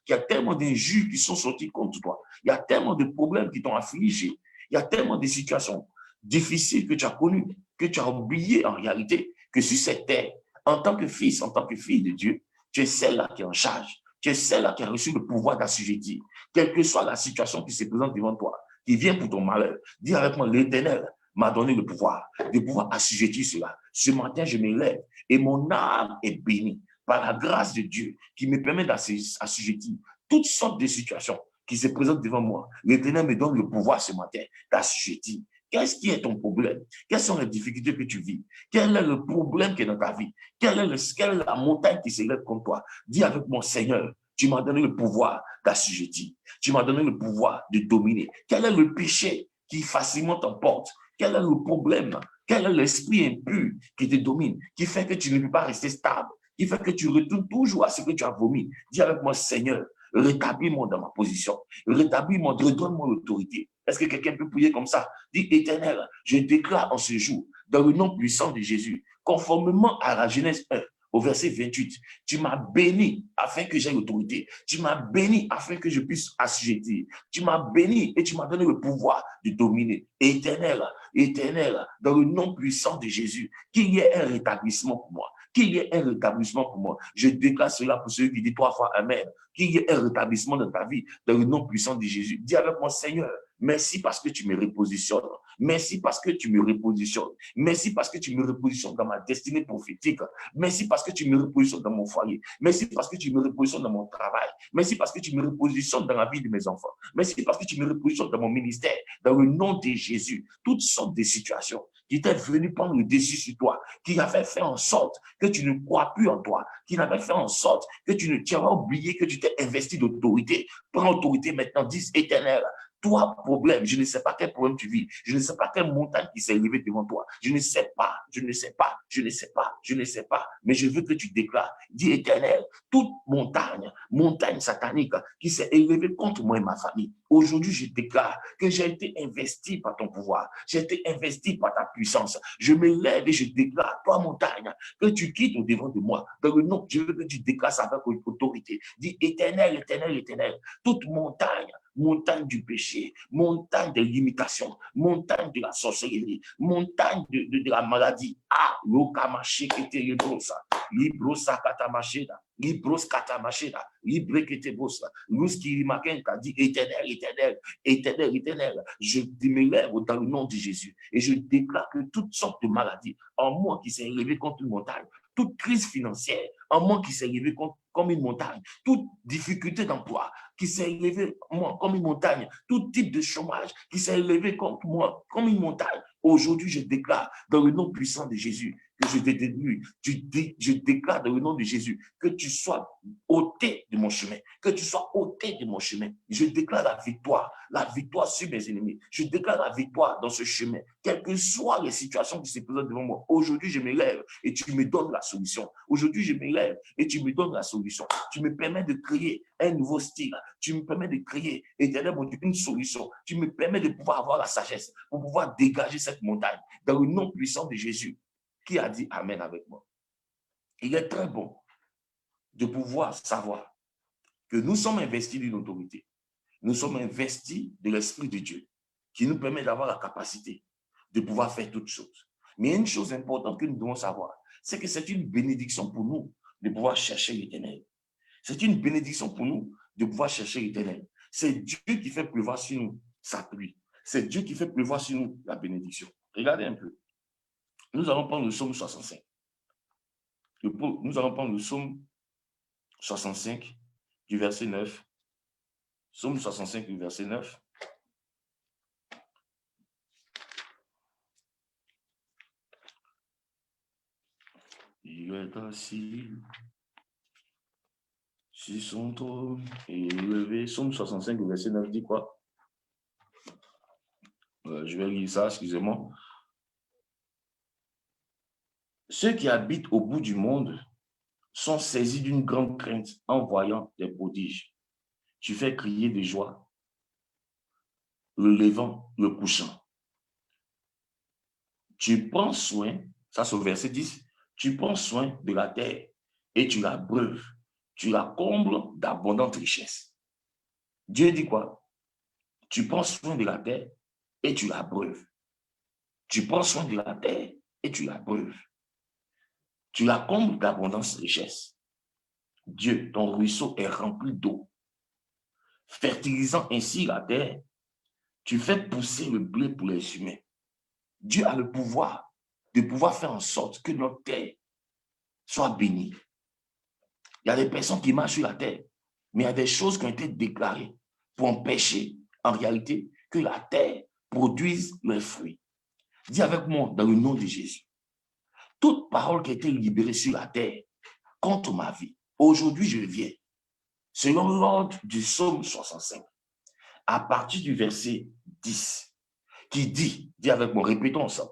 Il y a tellement d'injures qui sont sorties contre toi. Il y a tellement de problèmes qui t'ont affligé. Il y a tellement de situations difficiles que tu as connues, que tu as oubliées en réalité, que sur cette terre, en tant que fils, en tant que fille de Dieu, tu es celle-là qui est en charge. Tu es celle-là qui a reçu le pouvoir d'assujettir. Quelle que soit la situation qui se présente devant toi, qui vient pour ton malheur, dis avec moi, l'Éternel m'a donné le pouvoir de pouvoir assujettir cela. Ce matin, je me lève et mon âme est bénie par la grâce de Dieu qui me permet d'assujettir toutes sortes de situations qui se présentent devant moi. L'Éternel me donne le pouvoir ce matin d'assujettir. Qu'est-ce qui est ton problème? Quelles sont les difficultés que tu vis? Quel est le problème qui est dans ta vie? Quelle est la montagne qui s'élève contre toi? Dis avec mon Seigneur, tu m'as donné le pouvoir d'assujettir. Tu m'as donné le pouvoir de dominer. Quel est le péché qui facilement t'emporte? Quel est le problème? Quel est l'esprit impur qui te domine, qui fait que tu ne peux pas rester stable, qui fait que tu retournes toujours à ce que tu as vomi? Dis avec moi, Seigneur, rétablis-moi dans ma position. Rétablis-moi, redonne-moi l'autorité. Est-ce que quelqu'un peut prier comme ça? Dis, Éternel, je déclare en ce jour, dans le nom puissant de Jésus, conformément à la Genèse 1, au verset 28, tu m'as béni afin que j'aie l'autorité. Tu m'as béni afin que je puisse assujettir. Tu m'as béni et tu m'as donné le pouvoir de dominer. Éternel, éternel, dans le nom puissant de Jésus, qu'il y ait un rétablissement pour moi. Qu'il y ait un rétablissement pour moi. Je déclare cela pour ceux qui disent 3 fois Amen. Qu'il y ait un rétablissement dans ta vie, dans le nom puissant de Jésus. Dis avec moi, Seigneur, merci parce que tu me repositionnes. Merci parce que tu me repositionnes. Merci parce que tu me repositionnes dans ma destinée prophétique. Merci parce que tu me repositionnes dans mon foyer. Merci parce que tu me repositionnes dans mon travail. Merci parce que tu me repositionnes dans la vie de mes enfants. Merci parce que tu me repositionnes dans mon ministère. Dans le nom de Jésus, toutes sortes de situations qui étaient venues prendre le dessus sur toi, qui avaient fait en sorte que tu ne crois plus en toi, qui avaient fait en sorte que tu avais oublié que tu t'es investi d'autorité. Prends autorité maintenant, dis Éternel. Toi, problème, je ne sais pas quel problème tu vis. Je ne sais pas quelle montagne qui s'est élevée devant toi. Je ne sais pas, je ne sais pas, je ne sais pas, je ne sais pas. Mais je veux que tu déclares, dis Éternel, toute montagne satanique qui s'est élevée contre moi et ma famille. Aujourd'hui, je déclare que j'ai été investi par ton pouvoir. J'ai été investi par ta puissance. Je me lève et je déclare, toi, montagne, que tu quittes au devant de moi. Dans le nom, je veux que tu déclares ça avec autorité. Dis Éternel, Éternel, Éternel, toute montagne du péché, montagne de l'imitation, montagne de la sorcellerie, montagne de la maladie. Ah, l'okamaché qui était librosa, librosa katamacheda, libros katamacheda, librekete bosa, l'uski makenta dit éternel, éternel, éternel, éternel. Je me lève dans le nom de Jésus et je déclare que toutes sortes de maladies en moi qui s'est élevé contre une montagne, toute crise financière en moi qui s'est élevé comme une montagne, toute difficulté d'emploi qui s'est élevé moi comme une montagne, tout type de chômage qui s'est élevé contre moi comme une montagne. Aujourd'hui, je déclare dans le nom puissant de Jésus que je te détruis. Je déclare dans le nom de Jésus que tu sois ôté de mon chemin, que tu sois ôté de mon chemin. Je déclare la victoire sur mes ennemis. Je déclare la victoire dans ce chemin, quelles que soient les situations qui se présentent devant moi. Aujourd'hui, je me lève et tu me donnes la solution. Aujourd'hui, je me lève et tu me donnes la solution. Tu me permets de créer un nouveau style. Tu me permets de créer, éternel mon Dieu, une solution. Tu me permets de pouvoir avoir la sagesse pour pouvoir dégager cette montagne dans le nom puissant de Jésus. Qui a dit Amen avec moi? Il est très bon de pouvoir savoir que nous sommes investis d'une autorité. Nous sommes investis de l'Esprit de Dieu qui nous permet d'avoir la capacité de pouvoir faire toutes choses. Mais il y a une chose importante que nous devons savoir, c'est que c'est une bénédiction pour nous de pouvoir chercher l'Éternel. C'est une bénédiction pour nous de pouvoir chercher l'Éternel. C'est Dieu qui fait pleuvoir sur nous sa pluie. C'est Dieu qui fait pleuvoir sur nous la bénédiction. Regardez un peu. Nous allons prendre le psaume 65. Nous allons prendre le psaume 65 du verset 9. Psaume 65 du verset 9. Il est assis sur son trône et élevé. Psaume 65 du verset 9 dit quoi? Je vais lire ça, excusez-moi. Ceux qui habitent au bout du monde sont saisis d'une grande crainte en voyant des prodiges. Tu fais crier de joie le levant, le couchant. Tu prends soin, ça c'est au verset 10, tu prends soin de la terre et tu la breuves, tu la combles d'abondantes richesses. Dieu dit quoi? Tu prends soin de la terre et tu la breuves. Tu prends soin de la terre et tu la breuves. Tu la combles d'abondantes richesses. Dieu, ton ruisseau est rempli d'eau. Fertilisant ainsi la terre, tu fais pousser le blé pour les humains. Dieu a le pouvoir de pouvoir faire en sorte que notre terre soit bénie. Il y a des personnes qui marchent sur la terre, mais il y a des choses qui ont été déclarées pour empêcher, en réalité, que la terre produise les fruits. Dis avec moi, dans le nom de Jésus, toute parole qui a été libérée sur la terre contre ma vie, aujourd'hui je viens, selon l'ordre du psaume 65, à partir du verset 10, qui dit, dis avec moi, répétons ça,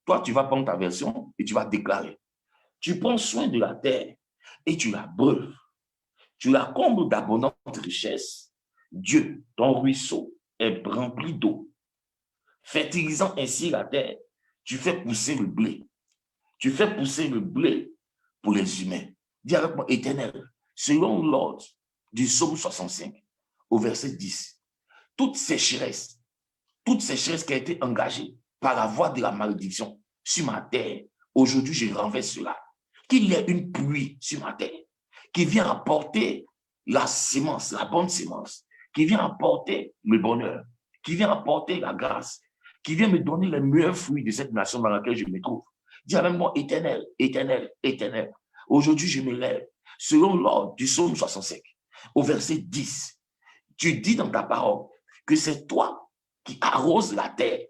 toi tu vas prendre ta version et tu vas déclarer, tu prends soin de la terre et tu la breuves, tu la combles d'abondantes richesses. Dieu, ton ruisseau, est rempli d'eau. Fertilisant ainsi la terre, tu fais pousser le blé. Tu fais pousser le blé pour les humains. Dis avec moi, Éternel, selon l'ordre du psaume 65, au verset 10, toute sécheresse qui a été engagée par la voie de la malédiction sur ma terre, aujourd'hui je renverse cela. Qu'il y ait une pluie sur ma terre qui vient apporter la sémence, la bonne sémence, qui vient apporter le bonheur, qui vient apporter la grâce, qui vient me donner les meilleurs fruits de cette nation dans laquelle je me trouve. Dis avec moi, Éternel, Éternel, Éternel. Aujourd'hui, je me lève selon l'ordre du psaume 65, au verset 10. Tu dis dans ta parole que c'est toi qui arrose la terre.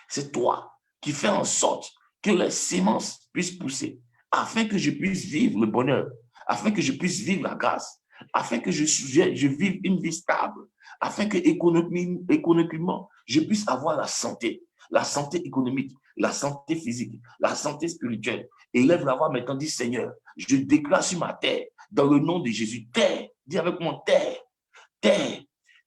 C'est toi qui fais en sorte que les semences puissent pousser, afin que je puisse vivre le bonheur, afin que je puisse vivre la grâce, afin que je vive une vie stable, afin que économiquement, je puisse avoir la santé économique, la santé physique, la santé spirituelle. Élève la voix maintenant, dis Seigneur, je déclare sur ma terre, dans le nom de Jésus, terre, dis avec moi, terre, terre,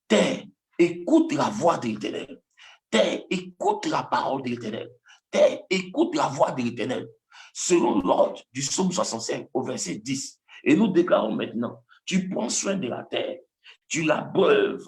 terre, écoute la voix de l'Éternel. Terre, écoute la parole de l'Éternel. Terre, écoute la voix de l'Éternel. Selon l'ordre du psaume 65 au verset 10. Et nous déclarons maintenant, tu prends soin de la terre, tu la breuves,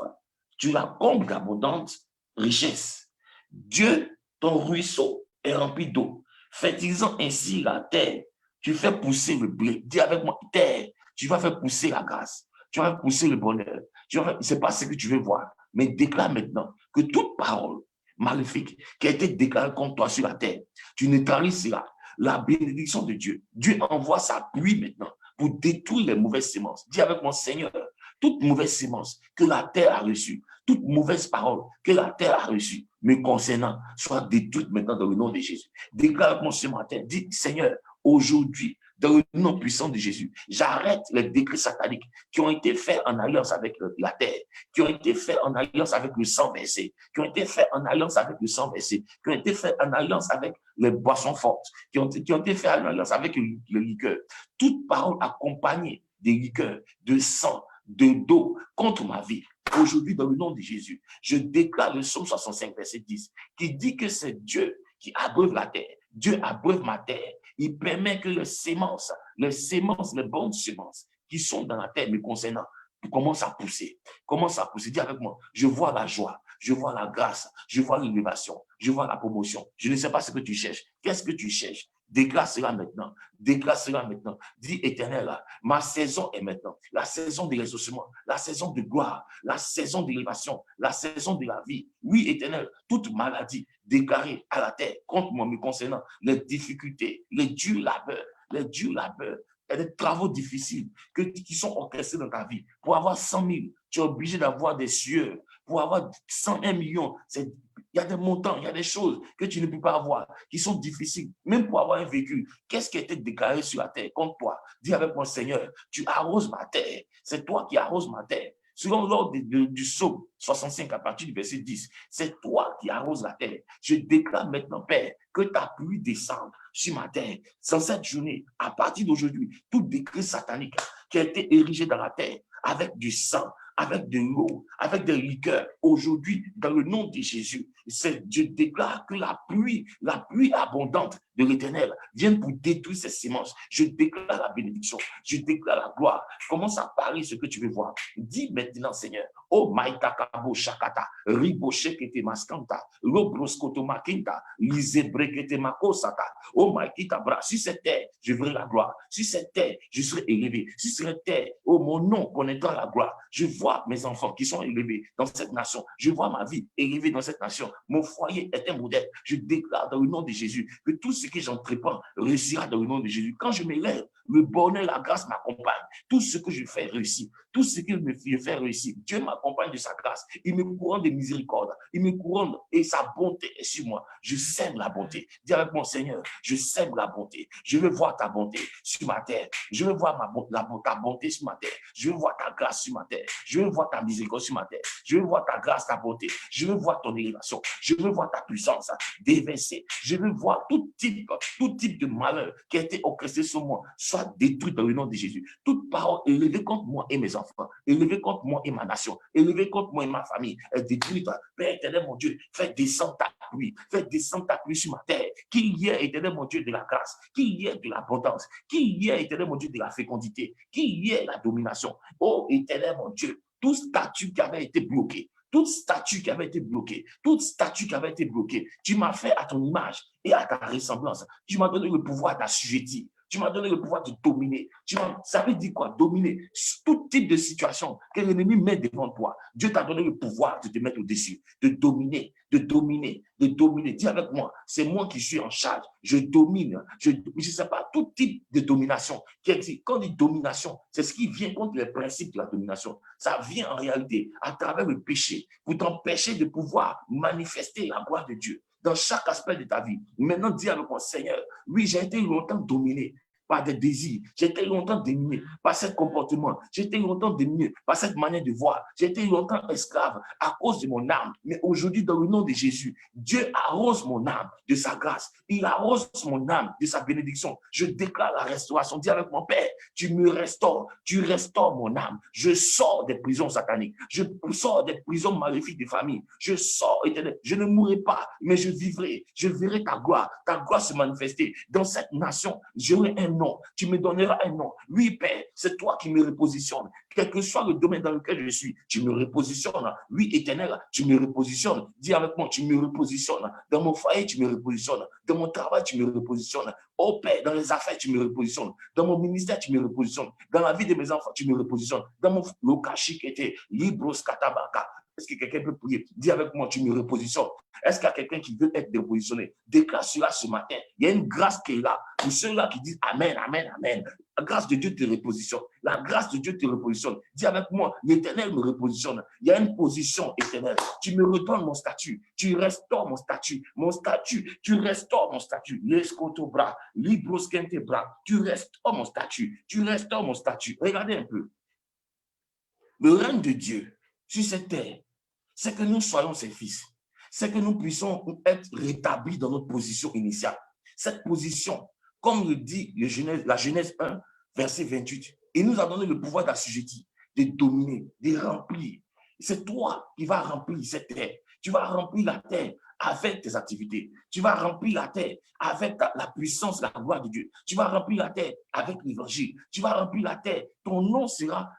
tu la combles d'abondante richesse. Dieu, ton ruisseau est rempli d'eau. Fertilisant ainsi la terre, tu fais pousser le blé. Dis avec moi, terre, tu vas faire pousser la grâce. Tu vas faire pousser le bonheur. Ce n'est pas ce que tu veux voir. Mais déclare maintenant que toute parole maléfique qui a été déclarée contre toi sur la terre, tu neutralises cela. La bénédiction de Dieu. Dieu envoie sa pluie maintenant pour détruire les mauvaises semences. Dis avec moi, Seigneur, toute mauvaise sémence que la terre a reçue, toute mauvaise parole que la terre a reçue, me concernant, soit détruite maintenant dans le nom de Jésus. Déclare avec moi ce matin, dis, Seigneur, aujourd'hui, dans le nom puissant de Jésus, j'arrête les décrets sataniques qui ont été faits en alliance avec la terre, qui ont été faits en alliance avec le sang versé, qui ont été faits en alliance avec le sang versé, qui ont été faits en alliance avec les boissons fortes, qui ont été faits en alliance avec le liqueur. Toute parole accompagnée des liqueurs, de sang, d'eau contre ma vie. Aujourd'hui, dans le nom de Jésus, je déclare le psaume 65, verset 10, qui dit que c'est Dieu qui abreuve la terre. Dieu abreuve ma terre. Il permet que les semences, les bonnes semences qui sont dans la terre me concernant, commencent à pousser. Commence à pousser. Dis avec moi, je vois la joie. Je vois la grâce, je vois l'élévation, je vois la promotion. Je ne sais pas ce que tu cherches. Qu'est-ce que tu cherches? Déclare cela maintenant. Déclare cela maintenant. Dis, Éternel, ma saison est maintenant. La saison de ressourcement, la saison de gloire, la saison d'élévation, la saison de la vie. Oui, Éternel, toute maladie déclarée à la terre contre moi me concernant, les difficultés, les durs labeurs, et des travaux difficiles qui sont orchestrés dans ta vie. Pour avoir 100 000, tu es obligé d'avoir des sueurs. Pour avoir 101 millions, il y a des montants, il y a des choses que tu ne peux pas avoir, qui sont difficiles, même pour avoir un véhicule. Qu'est-ce qui a été déclaré sur la terre contre toi? Dis avec mon Seigneur, tu arroses ma terre. C'est toi qui arroses ma terre. Selon l'ordre du psaume 65 à partir du verset 10, c'est toi qui arroses la terre. Je déclare maintenant, Père, que ta pluie descende sur ma terre. Sans cette journée, à partir d'aujourd'hui, tout décret satanique qui a été érigé dans la terre avec du sang, avec de l'eau, avec des liqueurs, aujourd'hui, dans le nom de Jésus, je déclare que la pluie abondante de l'Éternel vient pour détruire ces semences. Je déclare la bénédiction, je déclare la gloire. Commence à parler ce que tu veux voir. Dis maintenant, Seigneur, oh Maïtakabo Shakata, Riboshekete Maskanta, Lobroskoto Makinta, Lisebrekete Makosata, oh Maïkitabra, sur cette terre, je verrai la gloire. Sur cette terre, je serai élevé. Sur cette terre, oh mon nom connaîtra la gloire. Je vois mes enfants qui sont élevés dans cette nation. Je vois ma vie élevée dans cette nation. Mon foyer est un modèle. Je déclare dans le nom de Jésus que tout ce que j'entreprends réussira dans le nom de Jésus. Quand je m'élève, le bonheur, la grâce m'accompagne. Tout ce que je fais réussit. Tout ce que je fais réussit. Dieu m'accompagne de sa grâce. Il me couronne de miséricorde. Il me couronne et sa bonté est sur moi. Je sème la bonté. Dis avec mon Seigneur, je sème la bonté. Je veux voir ta bonté sur ma terre. Je veux voir ta bonté sur ma terre. Je veux voir ta grâce sur ma terre. Je veux voir ta miséricorde sur ma terre. Je veux voir ta grâce, ta bonté. Je veux voir ton élévation. Je veux voir ta puissance déverser. Je veux voir tout type de malheur qui a été orchestré sur moi soit détruit dans le nom de Jésus. Toute parole élevée contre moi et mes enfants, élevée contre moi et ma nation, élevée contre moi et ma famille, est détruite. Père éternel, mon Dieu, fais descendre ta pluie. Fais descendre ta pluie sur ma terre. Qu'il y ait, éternel, mon Dieu, de la grâce. Qu'il y ait de l'abondance. Qu'il y ait, éternel, mon Dieu, de la fécondité. Qu'il y ait la domination. Oh, éternel, mon Dieu, tout statut qui avait été bloqué, toute statue qui avait été bloquée, tu m'as fait à ton image et à ta ressemblance. Tu m'as donné le pouvoir d'assujettir. Tu m'as donné le pouvoir de dominer. Ça veut dire quoi? Dominer tout type de situation que l'ennemi met devant toi. Dieu t'a donné le pouvoir de te mettre au-dessus, de dominer. Dis avec moi, c'est moi qui suis en charge. Je domine. Je ne sais pas, tout type de domination qui existe. Quand on dit domination, c'est ce qui vient contre les principes de la domination. Ça vient en réalité à travers le péché pour t'empêcher de pouvoir manifester la gloire de Dieu dans chaque aspect de ta vie. Maintenant, dis avec mon Seigneur, oui, j'ai été longtemps dominé par des désirs. J'ai été longtemps dominé par ce comportement. J'ai été longtemps dominé par cette manière de voir. J'ai été longtemps esclave à cause de mon âme. Mais aujourd'hui, dans le nom de Jésus, Dieu arrose mon âme de sa grâce. Il arrose mon âme de sa bénédiction. Je déclare la restauration. Dis avec mon Père, tu me restaures. Tu restaures mon âme. Je sors des prisons sataniques. Je sors des prisons maléfiques des familles. Je sors, éternel. Je ne mourrai pas, mais je vivrai. Je verrai ta gloire se manifester. Dans cette nation, j'aurai un nom. Tu me donneras un nom. Oui, Père, c'est toi qui me repositionnes. Quel que soit le domaine dans lequel je suis, tu me repositionnes. Oui, éternel, tu me repositionnes. Dis avec moi, tu me repositionnes. Dans mon foyer, tu me repositionnes. Dans mon travail, tu me repositionnes. Oh Père, dans les affaires, tu me repositionnes. Dans mon ministère, tu me repositionnes. Dans la vie de mes enfants, tu me repositionnes. Dans mon lokashi qui était libros katabaka. Est-ce que quelqu'un peut prier? Dis avec moi, tu me repositionnes. Est-ce qu'il y a quelqu'un qui veut être repositionné? Déclare cela ce matin. Il y a une grâce qui est là. Pour ceux-là qui disent Amen, Amen, Amen. La grâce de Dieu te repositionne. La grâce de Dieu te repositionne. Dis avec moi, l'Éternel me repositionne. Il y a une position éternelle. Tu me redonnes mon statut. Tu restaures mon statut. Mon statut. Tu restaures mon statut. L'escoto bras. Libroskente bras. Tu restaures mon statut. Tu restaures mon statut. Regardez un peu. Le règne de Dieu sur cette terre, c'est que nous soyons ses fils. C'est que nous puissions être rétablis dans notre position initiale. Cette position, comme le dit la Genèse 1, verset 28, il nous a donné le pouvoir d'assujettir, de dominer, de remplir. C'est toi qui vas remplir cette terre. Tu vas remplir la terre avec tes activités. Tu vas remplir la terre avec la puissance, la gloire de Dieu. Tu vas remplir la terre avec l'évangile. Tu vas remplir la terre. Ton nom sera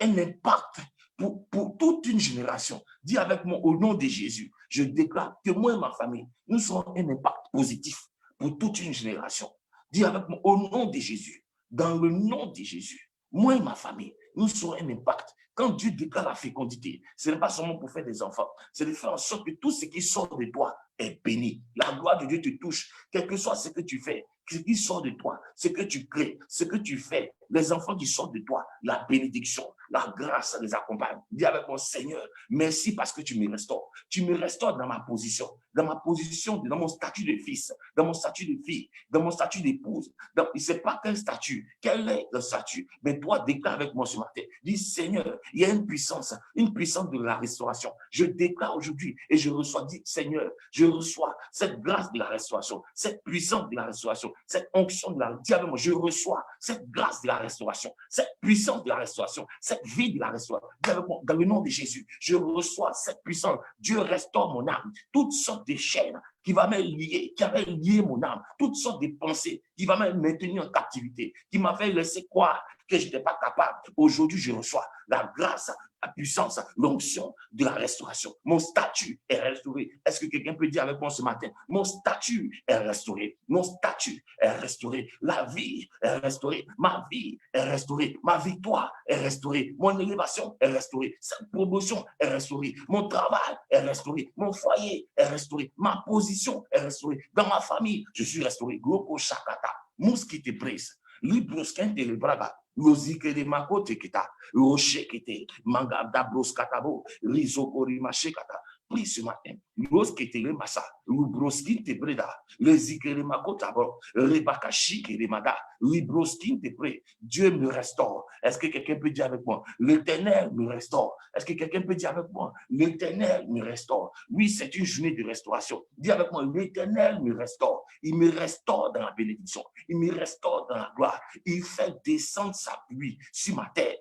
un impact pour toute une génération. Dis avec moi, au nom de Jésus, je déclare que moi et ma famille, nous serons un impact positif pour toute une génération. Dis avec moi, au nom de Jésus, dans le nom de Jésus, moi et ma famille, nous serons un impact. Quand Dieu déclare la fécondité, ce n'est pas seulement pour faire des enfants, c'est de faire en sorte que tout ce qui sort de toi est béni. La gloire de Dieu te touche, quel que soit ce que tu fais, ce qui sort de toi, ce que tu crées, ce que tu fais, les enfants qui sortent de toi, la bénédiction, la grâce les accompagne. Dis avec mon Seigneur, merci parce que tu me restaures. Tu me restaures dans ma position, dans mon statut de fils, dans mon statut de fille, dans mon statut d'épouse. Il ne sait pas quel statut, quel est le statut. Mais toi, déclare avec moi ce matin. Dis, Seigneur, il y a une puissance de la restauration. Je déclare aujourd'hui et je reçois, dis, Seigneur, je reçois cette grâce de la restauration, cette puissance de la restauration, cette onction de la restauration. Dis avec moi, je reçois cette grâce de la restauration, cette puissance de la restauration, cette vie de la restauration. Dis avec moi, dans le nom de Jésus, je reçois cette puissance. Dieu restaure mon âme, toutes sortes de chaînes qui avaient lié mon âme, toutes sortes de pensées qui m'avaient maintenu en captivité, qui m'avaient laissé croire que je n'étais pas capable. Aujourd'hui, je reçois la grâce, la puissance, l'onction de la restauration. Mon statut est restauré. Est-ce que quelqu'un peut dire avec moi ce matin, mon statut est restauré, mon statut est restauré, la vie est restaurée, ma vie est restaurée, ma victoire est restaurée, mon élévation est restaurée, cette promotion est restaurée, mon travail est restauré, mon foyer est restauré, ma position est restaurée, dans ma famille, je suis restauré. Gloko Shakata, Mouskite Prise, Libroskin de Braga, Lozike de Makote Kita, Rochekete, Mangabda Broskatabo, Rizokori Machekata. Prie ce matin. Loskete le Massa, Lubroski te Breda, Lezike le Makotabo, Rebakashi ke le Mada, Libroskin te Pré. Dieu me restaure. Est-ce que quelqu'un peut dire avec moi, l'Éternel me restaure? Est-ce que quelqu'un peut dire avec moi, l'Éternel me restaure? Oui, c'est une journée de restauration. Dis avec moi, l'Éternel me restaure. Il me restaure dans la bénédiction. Il me restaure dans la gloire. Il fait descendre sa pluie sur ma terre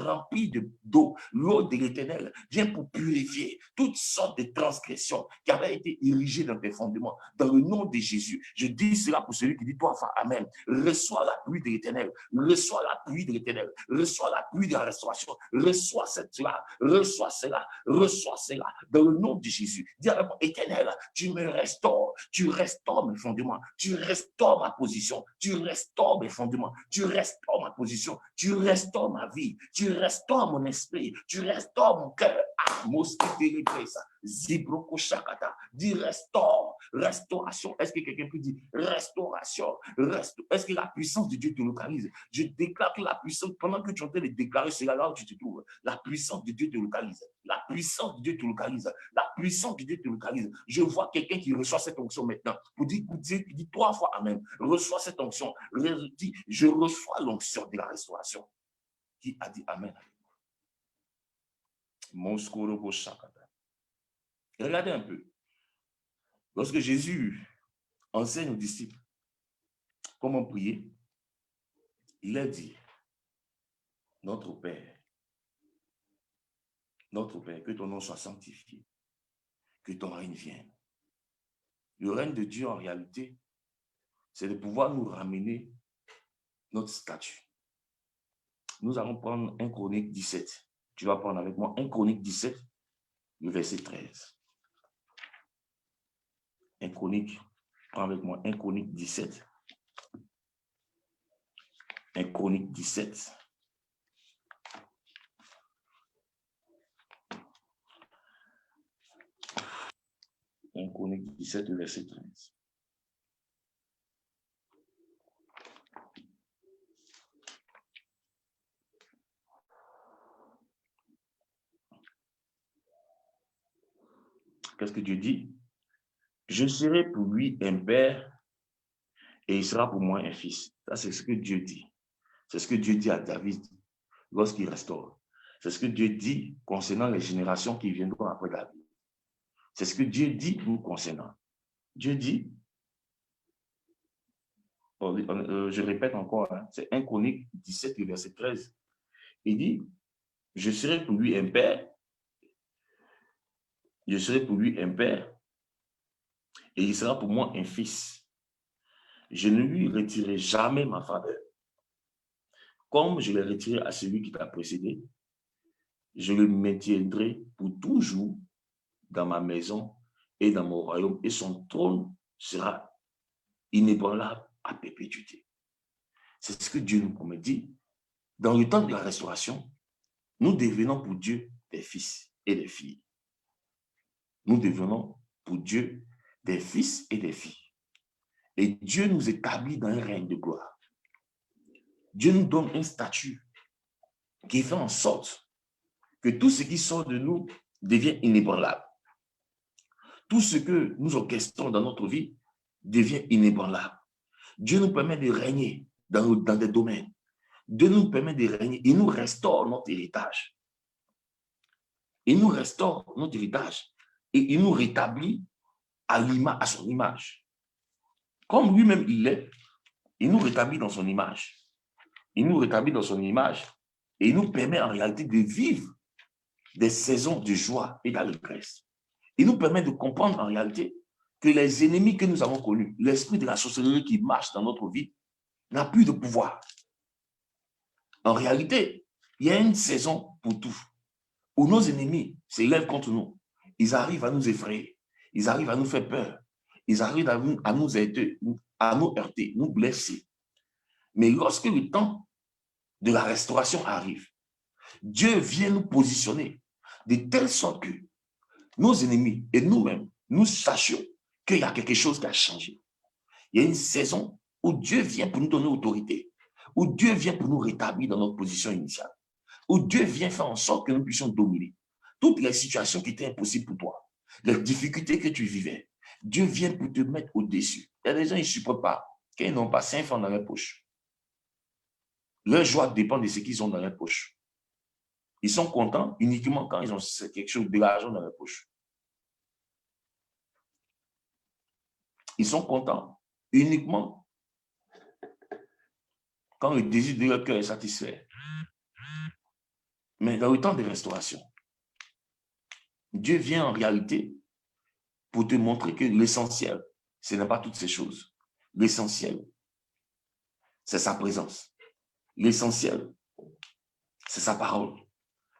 remplie d'eau. L'eau de l'Éternel vient pour purifier toutes sortes de transgressions qui avaient été érigées dans tes fondements. Dans le nom de Jésus, je dis cela pour celui qui dit toi, enfin, Amen. Reçois la pluie de l'Éternel. Reçois la pluie de l'Éternel. Reçois la pluie de la restauration. Reçois cela. Reçois cela. Reçois cela. Dans le nom de Jésus. Dis à moi, Éternel, tu me restaures. Tu restaures mes fondements. Tu restaures ma position. Tu restaures mes fondements. Tu restaures ma position. Tu restaures ma vie. Tu restaures mon esprit. Tu restaures mon cœur. Zibroko Shakata. Dis restaure. Restauration. Est-ce que quelqu'un peut dire restauration? Est-ce que la puissance de Dieu te localise? Je déclare que la puissance, pendant que tu es en train de déclarer, c'est là où tu te trouves. La puissance de Dieu te localise. La puissance de Dieu te localise. La puissance de Dieu te localise. Je vois quelqu'un qui reçoit cette onction maintenant. Pour dire, dis 3 fois Amen. Reçois cette onction. Dis, je reçois l'onction de la restauration. Qui a dit Amen? Regardez un peu. Lorsque Jésus enseigne aux disciples comment prier, il a dit, notre Père, que ton nom soit sanctifié, que ton règne vienne. Le règne de Dieu, en réalité, c'est de pouvoir nous ramener notre statut. Nous allons prendre 1 Chronique 17. Tu vas prendre avec moi 1 Chronique 17, le verset 13. 1 Chronique, prends avec moi 1 Chronique 17. 1 Chronique 17. Un Chronique 17, le verset 13. Qu'est-ce que Dieu dit? Je serai pour lui un père et il sera pour moi un fils. Ça, c'est ce que Dieu dit. C'est ce que Dieu dit à David lorsqu'il restaure. C'est ce que Dieu dit concernant les générations qui viendront après David. C'est ce que Dieu dit nous concernant. Dieu dit, je répète encore, hein, c'est 1 Chronique 17, verset 13. Il dit, je serai pour lui un père, je serai pour lui un père, et il sera pour moi un fils. Je ne lui retirerai jamais ma faveur, comme je l'ai retiré à celui qui t'a précédé, je le maintiendrai pour toujours dans ma maison et dans mon royaume, et son trône sera inébranlable à perpétuité. C'est ce que Dieu nous promet. Dit, dans le temps de la restauration, nous devenons pour Dieu des fils et des filles. Nous devenons pour Dieu des fils et des filles. Et Dieu nous établit dans un règne de gloire. Dieu nous donne un statut qui fait en sorte que tout ce qui sort de nous devient inébranlable. Tout ce que nous orchestrons dans notre vie devient inébranlable. Dieu nous permet de régner dans des domaines. Dieu nous permet de régner. Il nous restaure notre héritage. Il nous restaure notre héritage et il nous rétablit à son image. Comme lui-même il l'est, il nous rétablit dans son image. Il nous rétablit dans son image et il nous permet en réalité de vivre des saisons de joie et d'allégresse. Il nous permet de comprendre en réalité que les ennemis que nous avons connus, l'esprit de la sorcellerie qui marche dans notre vie, n'a plus de pouvoir. En réalité, il y a une saison pour tout, où nos ennemis s'élèvent contre nous. Ils arrivent à nous effrayer, ils arrivent à nous faire peur, ils arrivent à nous aider, à nous heurter, nous blesser. Mais lorsque le temps de la restauration arrive, Dieu vient nous positionner de telle sorte que nos ennemis et nous-mêmes, nous sachions qu'il y a quelque chose qui a changé. Il y a une saison où Dieu vient pour nous donner autorité, où Dieu vient pour nous rétablir dans notre position initiale, où Dieu vient faire en sorte que nous puissions dominer toutes les situations qui étaient impossibles pour toi, les difficultés que tu vivais. Dieu vient pour te mettre au-dessus. Il y a des gens, ils ne supportent pas qu'ils n'ont pas 5 francs dans leur poche. Leur joie dépend de ce qu'ils ont dans leur poche. Ils sont contents uniquement quand ils ont quelque chose de l'argent dans leur poche. Ils sont contents uniquement quand le désir de leur cœur est satisfait. Mais dans le temps de restauration, Dieu vient en réalité pour te montrer que l'essentiel, ce n'est pas toutes ces choses. L'essentiel, c'est sa présence. L'essentiel, c'est sa parole.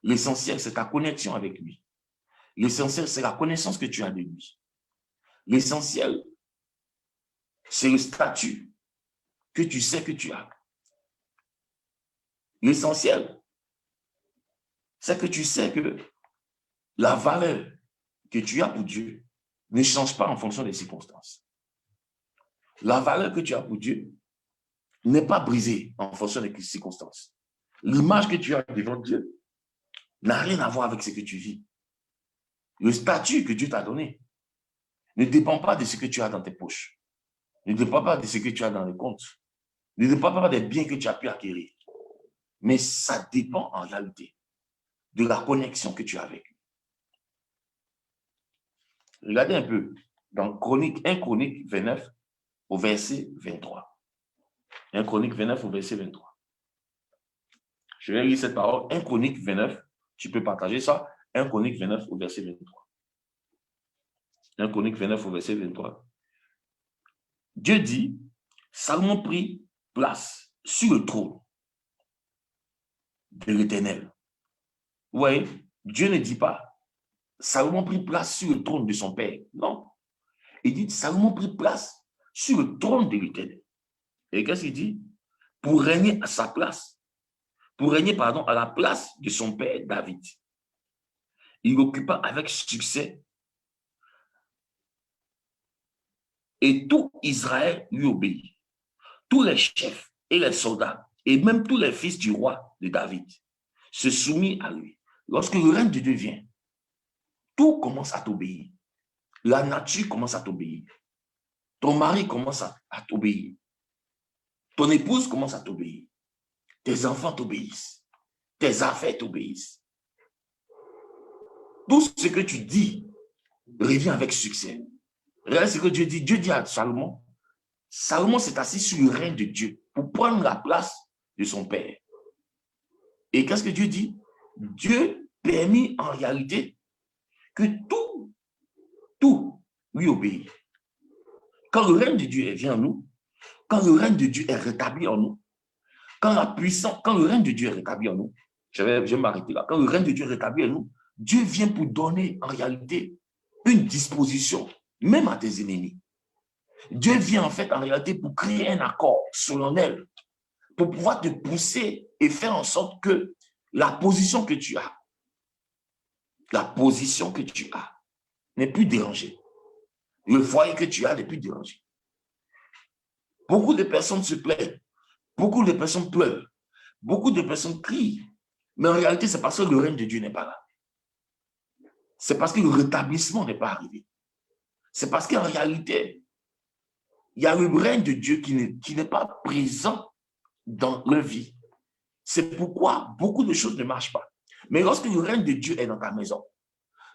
L'essentiel, c'est ta connexion avec lui. L'essentiel, c'est la connaissance que tu as de lui. L'essentiel, c'est le statut que tu sais que tu as. L'essentiel, c'est que tu sais que la valeur que tu as pour Dieu ne change pas en fonction des circonstances. La valeur que tu as pour Dieu n'est pas brisée en fonction des circonstances. L'image que tu as devant Dieu n'a rien à voir avec ce que tu vis. Le statut que Dieu t'a donné ne dépend pas de ce que tu as dans tes poches, ne dépend pas de ce que tu as dans les comptes, ne dépend pas des biens que tu as pu acquérir. Mais ça dépend en réalité de la connexion que tu as avec lui. Regardez un peu dans 1 Chronique 29 au verset 23. 1 Chronique 29 au verset 23. Je vais lire cette parole. 1 Chronique 29, tu peux partager ça. 1 Chronique 29 au verset 23. 1 Chronique 29 au verset 23. Dieu dit, Salomon prit place sur le trône de l'Éternel. Vous voyez, Dieu ne dit pas, Salomon prit place sur le trône de son père. Non. Il dit, Salomon prit place sur le trône de l'Éternel. Et qu'est-ce qu'il dit? Pour régner à sa place. Pour régner, à la place de son père David. Il occupa avec succès. Et tout Israël lui obéit. Tous les chefs et les soldats, et même tous les fils du roi de David, se soumirent à lui. Lorsque le règne de Dieu vient, tout commence à t'obéir. La nature commence à t'obéir. Ton mari commence à t'obéir. Ton épouse commence à t'obéir. Tes enfants t'obéissent. Tes affaires t'obéissent. Tout ce que tu dis revient avec succès. Regarde ce que Dieu dit. Dieu dit à Salomon, Salomon s'est assis sur le règne de Dieu pour prendre la place de son père. Et qu'est-ce que Dieu dit? Dieu permit en réalité que tout lui obéit. Quand le règne de Dieu vient en nous, quand le règne de Dieu est rétabli en nous, quand le règne de Dieu est rétabli en nous, je vais m'arrêter là. Quand le règne de Dieu est rétabli en nous, Dieu vient pour donner en réalité une disposition, même à tes ennemis. Dieu vient en fait en réalité pour créer un accord solennel, pour pouvoir te pousser et faire en sorte que la position que tu as n'est plus dérangée. Le foyer que tu as n'est plus dérangé. Beaucoup de personnes se plaignent, beaucoup de personnes pleurent, beaucoup de personnes crient, mais en réalité, c'est parce que le règne de Dieu n'est pas là. C'est parce que le rétablissement n'est pas arrivé. C'est parce qu'en réalité, il y a le règne de Dieu qui n'est pas présent dans leur vie. C'est pourquoi beaucoup de choses ne marchent pas. Mais lorsque le règne de Dieu est dans ta maison,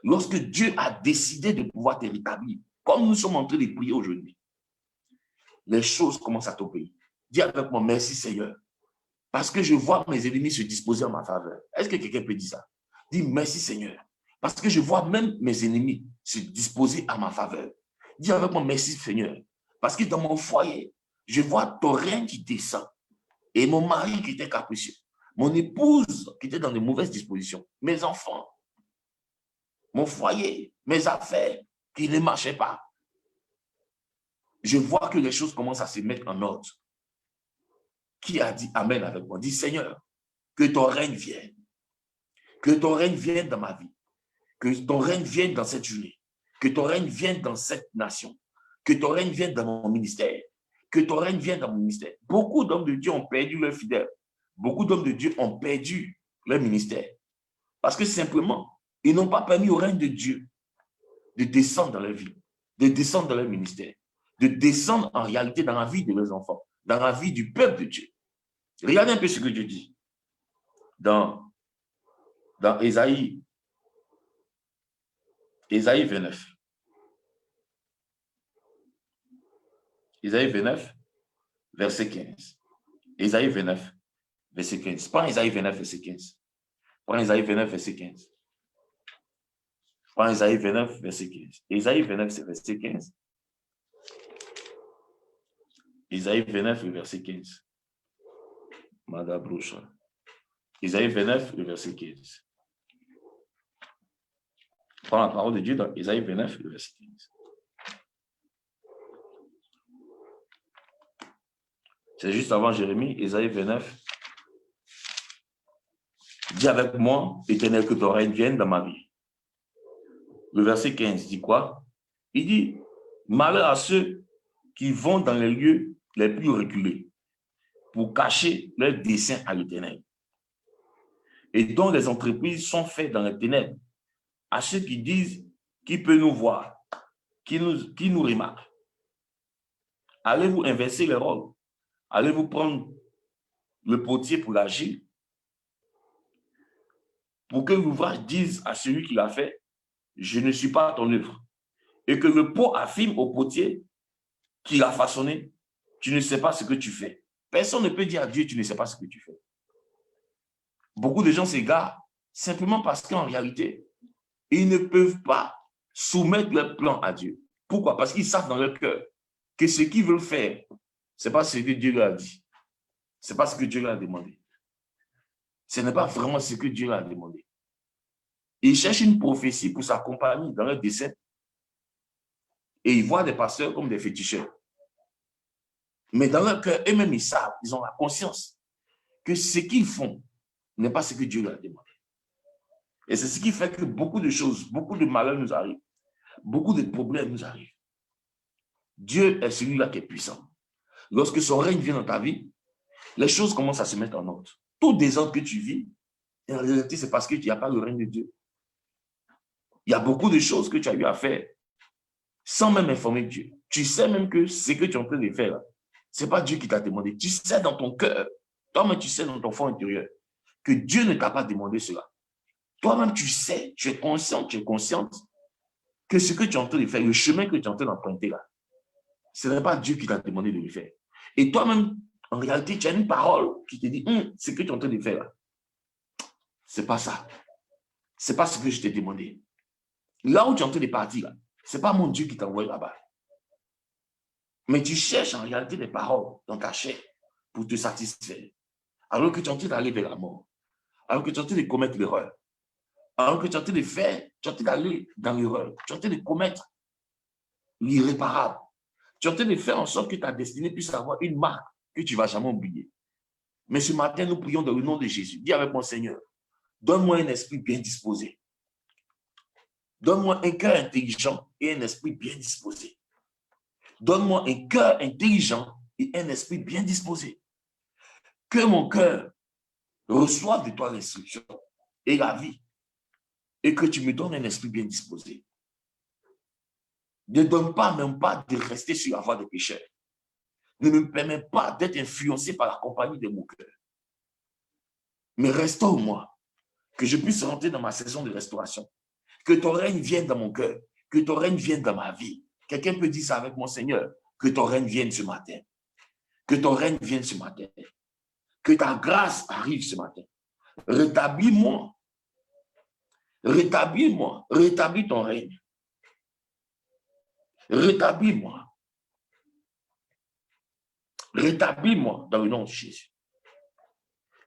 lorsque Dieu a décidé de pouvoir te rétablir, comme nous sommes en train de prier aujourd'hui, les choses commencent à t'obéir. Dis avec moi, merci Seigneur, parce que je vois mes ennemis se disposer en ma faveur. Est-ce que quelqu'un peut dire ça? Dis merci Seigneur, parce que je vois même mes ennemis se disposer à ma faveur. Dis avec moi, merci Seigneur, parce que dans mon foyer, je vois ton règne qui descend. Et mon mari qui était capricieux, mon épouse qui était dans de mauvaises dispositions, mes enfants, mon foyer, mes affaires qui ne marchaient pas. Je vois que les choses commencent à se mettre en ordre. Qui a dit Amen avec moi? Dis Seigneur, que ton règne vienne. Que ton règne vienne dans ma vie. Que ton règne vienne dans cette journée. Que ton règne vienne dans cette nation. Que ton règne vienne dans mon ministère. Que ton règne vienne dans mon ministère. Beaucoup d'hommes de Dieu ont perdu leurs fidèles. Beaucoup d'hommes de Dieu ont perdu leur ministère. Parce que simplement, ils n'ont pas permis au règne de Dieu de descendre dans leur vie, de descendre dans leur ministère, de descendre en réalité dans la vie de leurs enfants, dans la vie du peuple de Dieu. Regardez un peu ce que Dieu dit dans Ésaïe 29. Ésaïe 29, verset 15. Ésaïe 29, verset 15. Prends Ésaïe 29, verset 15. Prends Ésaïe 29, verset 15. Prends Ésaïe 29, verset 15. Ésaïe 29, c'est verset 15. Ésaïe 29, verset 15. Madame Broucha. Ésaïe 29, verset 15. Prends la parole de Dieu dans Ésaïe 29, verset 15. C'est juste avant Jérémie, Ésaïe 29. Dis avec moi, Éternel, que ton règne vienne dans ma vie. Le verset 15 dit quoi? Il dit, malheur à ceux qui vont dans les lieux les plus reculés pour cacher leurs desseins à l'Éternel et dont les entreprises sont faites dans les ténèbres, à ceux qui disent, qui peut nous voir, qui nous remarque. Allez-vous inverser les rôles? Allez-vous prendre le potier pour l'agir? Pour que l'ouvrage dise à celui qui l'a fait, je ne suis pas ton œuvre. Et que le pot affirme au potier qui l'a façonné, tu ne sais pas ce que tu fais. Personne ne peut dire à Dieu, tu ne sais pas ce que tu fais. Beaucoup de gens s'égarent simplement parce qu'en réalité, ils ne peuvent pas soumettre leur plan à Dieu. Pourquoi? Parce qu'ils savent dans leur cœur que ce qu'ils veulent faire, ce n'est pas ce que Dieu leur a dit. Ce n'est pas ce que Dieu leur a demandé. Ce n'est pas vraiment ce que Dieu leur a demandé. Ils cherchent une prophétie pour s'accompagner dans leur dessein. Et ils voient des pasteurs comme des féticheurs. Mais dans leur cœur, eux-mêmes, ils savent, ils ont la conscience que ce qu'ils font n'est pas ce que Dieu leur a demandé. Et c'est ce qui fait que beaucoup de choses, beaucoup de malheurs nous arrivent. Beaucoup de problèmes nous arrivent. Dieu est celui-là qui est puissant. Lorsque son règne vient dans ta vie, les choses commencent à se mettre en ordre. Tout désordre que tu vis, en réalité, c'est parce que tu n'as pas le règne de Dieu. Il y a beaucoup de choses que tu as eu à faire sans même informer Dieu. Tu sais même que ce que tu es en train de faire, ce n'est pas Dieu qui t'a demandé. Tu sais dans ton cœur, toi-même tu sais dans ton fond intérieur, que Dieu ne t'a pas demandé cela. Toi-même tu sais, tu es consciente que ce que tu es en train de faire, le chemin que tu es en train d'emprunter là, ce n'est pas Dieu qui t'a demandé de le faire. Et toi-même, en réalité, tu as une parole qui te dit, ce que tu es en train de faire là, ce n'est pas ça. Ce n'est pas ce que je t'ai demandé. Là où tu es en train de partir là, ce n'est pas mon Dieu qui t'a envoyé là-bas. Mais tu cherches en réalité des paroles dans ta chair pour te satisfaire. Alors que tu es en train d'aller vers la mort. alors que tu es en train de commettre l'erreur, alors que tu es en train de faire, tu es en train d'aller dans l'erreur, tu es en train de commettre l'irréparable. Tu es en train de faire en sorte que ta destinée puisse avoir une marque que tu ne vas jamais oublier. Mais ce matin, nous prions dans le nom de Jésus. Dis avec mon Seigneur, donne-moi un esprit bien disposé. Donne-moi un cœur intelligent et un esprit bien disposé. Donne-moi un cœur intelligent et un esprit bien disposé. Que mon cœur reçoive de toi l'instruction et la vie. Et que tu me donnes un esprit bien disposé. Ne donne pas, même pas, de rester sur la voie des pécheurs. Ne me permets pas d'être influencé par la compagnie de mon cœur. Mais restaure-moi, que je puisse rentrer dans ma saison de restauration. Que ton règne vienne dans mon cœur, que ton règne vienne dans ma vie. Quelqu'un peut dire ça avec mon Seigneur, que ton règne vienne ce matin. Que ton règne vienne ce matin. Que ta grâce arrive ce matin. Rétablis-moi. Rétablis-moi. Rétablis ton règne. Rétablis-moi. Rétablis-moi dans le nom de Jésus.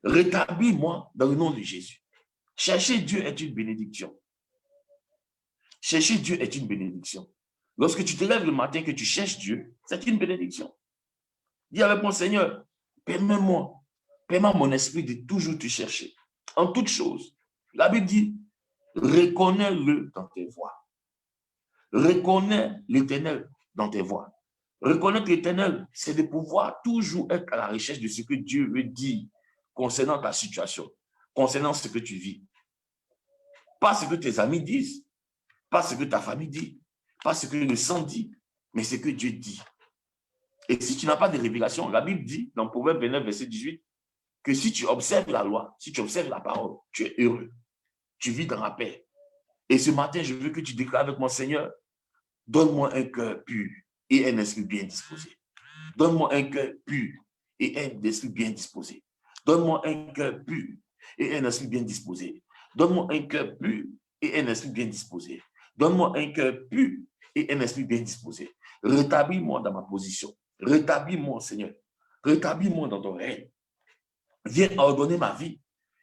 Rétablis-moi dans le nom de Jésus. Chercher Dieu est une bénédiction. Chercher Dieu est une bénédiction. Lorsque tu te lèves le matin que tu cherches Dieu, c'est une bénédiction. Dis avec mon Seigneur, permets-moi mon esprit de toujours te chercher. En toutes choses. La Bible dit, reconnais-le dans tes voies. Reconnais l'Éternel dans tes voies. Reconnaître l'Éternel, c'est de pouvoir toujours être à la recherche de ce que Dieu veut dire concernant ta situation, concernant ce que tu vis. Pas ce que tes amis disent, pas ce que ta famille dit, pas ce que le sang dit, mais ce que Dieu dit. Et si tu n'as pas de révélation, la Bible dit, dans Proverbe 29, verset 18, que si tu observes la loi, si tu observes la parole, tu es heureux. Tu vis dans la paix. Et ce matin, je veux que tu déclares avec mon Seigneur, donne-moi un cœur pur et un esprit bien disposé. Donne-moi un cœur pur et un esprit bien disposé. Donne-moi un cœur pur et un esprit bien disposé. Donne-moi un cœur pur et un esprit bien disposé. Donne-moi un cœur pur et un esprit bien disposé. Rétablis-moi dans ma position. Rétablis-moi, Seigneur. Rétablis-moi dans ton règne. Viens ordonner ma vie.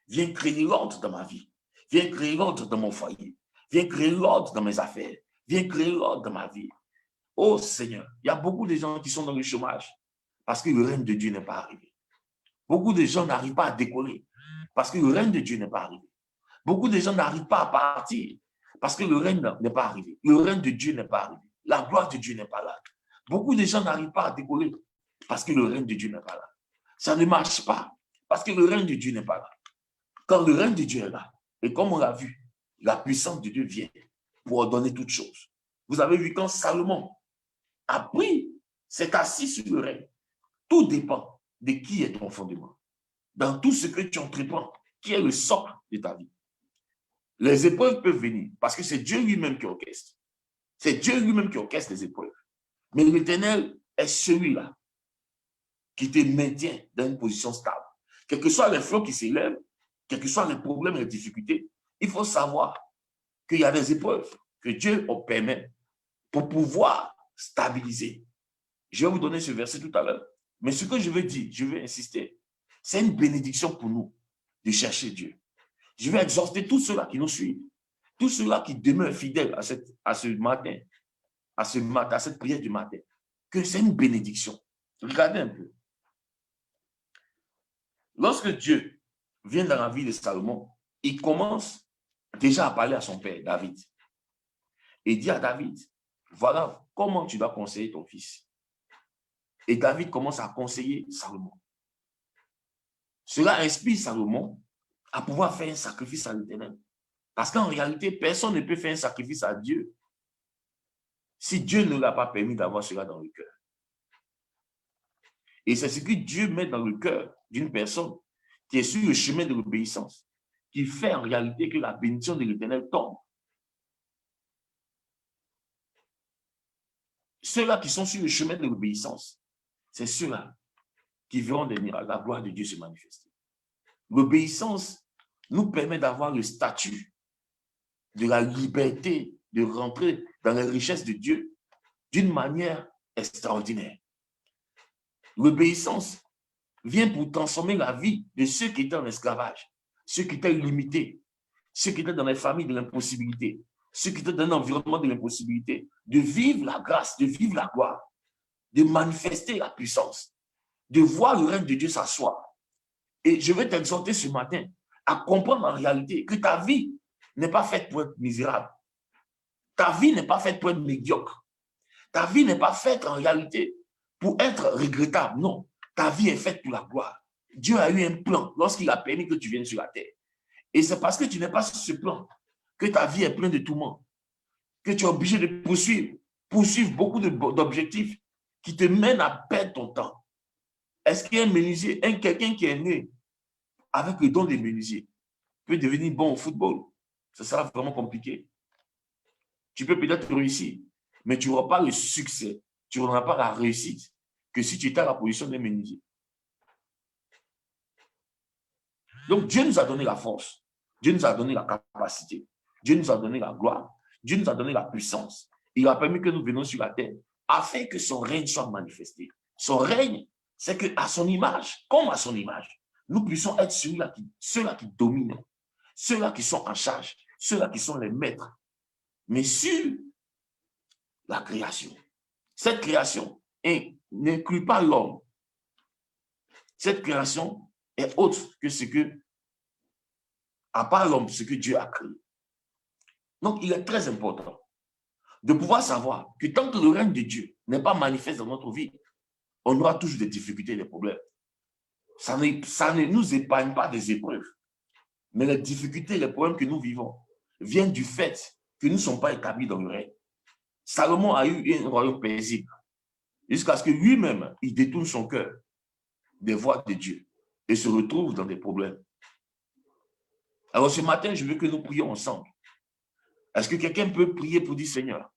Viens créer l'ordre dans ma vie. Viens créer l'ordre dans mon foyer. Viens créer l'ordre dans mes affaires. Viens créer l'ordre dans ma vie. Oh Seigneur, il y a beaucoup de gens qui sont dans le chômage parce que le règne de Dieu n'est pas arrivé. Beaucoup de gens n'arrivent pas à décoller parce que le règne de Dieu n'est pas arrivé. Beaucoup de gens n'arrivent pas à partir parce que le règne n'est pas arrivé. Le règne de Dieu n'est pas arrivé. La gloire de Dieu n'est pas là. Beaucoup de gens n'arrivent pas à décoller parce que le règne de Dieu n'est pas là. Ça ne marche pas parce que le règne de Dieu n'est pas là. Quand le règne de Dieu est là, et comme on l'a vu, la puissance de Dieu vient pour ordonner toutes choses. Vous avez vu quand Salomon a pris, s'est assis sur le règne. Tout dépend de qui est ton fondement. Dans tout ce que tu entreprends, qui est le socle de ta vie. Les épreuves peuvent venir parce que c'est Dieu lui-même qui orchestre. C'est Dieu lui-même qui orchestre les épreuves. Mais l'Éternel est celui-là qui te maintient dans une position stable. Quels que soient les flots qui s'élèvent, quels que soient les problèmes et les difficultés, il faut savoir qu'il y a des épreuves que Dieu permet pour pouvoir stabiliser. Je vais vous donner ce verset tout à l'heure. Mais ce que je veux dire, je veux insister, c'est une bénédiction pour nous de chercher Dieu. Je vais exhorter tous ceux-là qui nous suivent, tous ceux-là qui demeurent fidèles à ce matin, à cette prière du matin, que c'est une bénédiction. Regardez un peu. Lorsque Dieu vient dans la vie de Salomon, il commence déjà à parler à son père, David. Et dit à David, voilà comment tu dois conseiller ton fils. Et David commence à conseiller Salomon. Cela inspire Salomon à pouvoir faire un sacrifice à l'Éternel. Parce qu'en réalité, personne ne peut faire un sacrifice à Dieu si Dieu ne l'a pas permis d'avoir cela dans le cœur. Et c'est ce que Dieu met dans le cœur d'une personne qui est sur le chemin de l'obéissance, qui fait en réalité que la bénédiction de l'Éternel tombe. Ceux-là qui sont sur le chemin de l'obéissance, c'est ceux-là qui verront la gloire de Dieu se manifester. L'obéissance nous permet d'avoir le statut de la liberté de rentrer dans les richesses de Dieu d'une manière extraordinaire. L'obéissance vient pour transformer la vie de ceux qui étaient en esclavage. ceux qui étaient limités, ceux qui étaient dans les familles de l'impossibilité, ceux qui étaient dans un environnement de l'impossibilité, de vivre la grâce, de vivre la gloire, de manifester la puissance, de voir le règne de Dieu s'asseoir. Et je vais t'exhorter ce matin à comprendre en réalité que ta vie n'est pas faite pour être misérable. Ta vie n'est pas faite pour être médiocre. Ta vie n'est pas faite en réalité pour être regrettable. Non, ta vie est faite pour la gloire. Dieu a eu un plan lorsqu'il a permis que tu viennes sur la terre. Et c'est parce que tu n'es pas sur ce plan que ta vie est pleine de tourments, que tu es obligé de poursuivre beaucoup d'objectifs qui te mènent à perdre ton temps. Est-ce qu'il y a un menuisier, quelqu'un qui est né avec le don des menuisiers peut devenir bon au football? Ça sera vraiment compliqué. Tu peux peut-être réussir, mais tu n'auras pas le succès, tu n'auras pas la réussite que si tu étais à la position d'un menuisier. Donc Dieu nous a donné la force, Dieu nous a donné la capacité, Dieu nous a donné la gloire, Dieu nous a donné la puissance. Il a permis que nous venions sur la terre afin que son règne soit manifesté. Son règne, c'est qu'à son image, comme à son image, nous puissions être ceux-là qui dominent, ceux-là qui sont en charge, ceux-là qui sont les maîtres. Mais sur la création, cette création n'inclut pas l'homme. Cette création est autre que ce que, à part l'homme, ce que Dieu a créé. Donc, il est très important de pouvoir savoir que tant que le règne de Dieu n'est pas manifeste dans notre vie, on aura toujours des difficultés et des problèmes. Ça ne nous épargne pas des épreuves. Mais les difficultés et les problèmes que nous vivons viennent du fait que nous ne sommes pas établis dans le règne. Salomon a eu un royaume paisible jusqu'à ce que lui-même, il détourne son cœur des voies de Dieu et se retrouve dans des problèmes. Alors ce matin, je veux que nous prions ensemble. Est-ce que quelqu'un peut prier pour dire, Seigneur,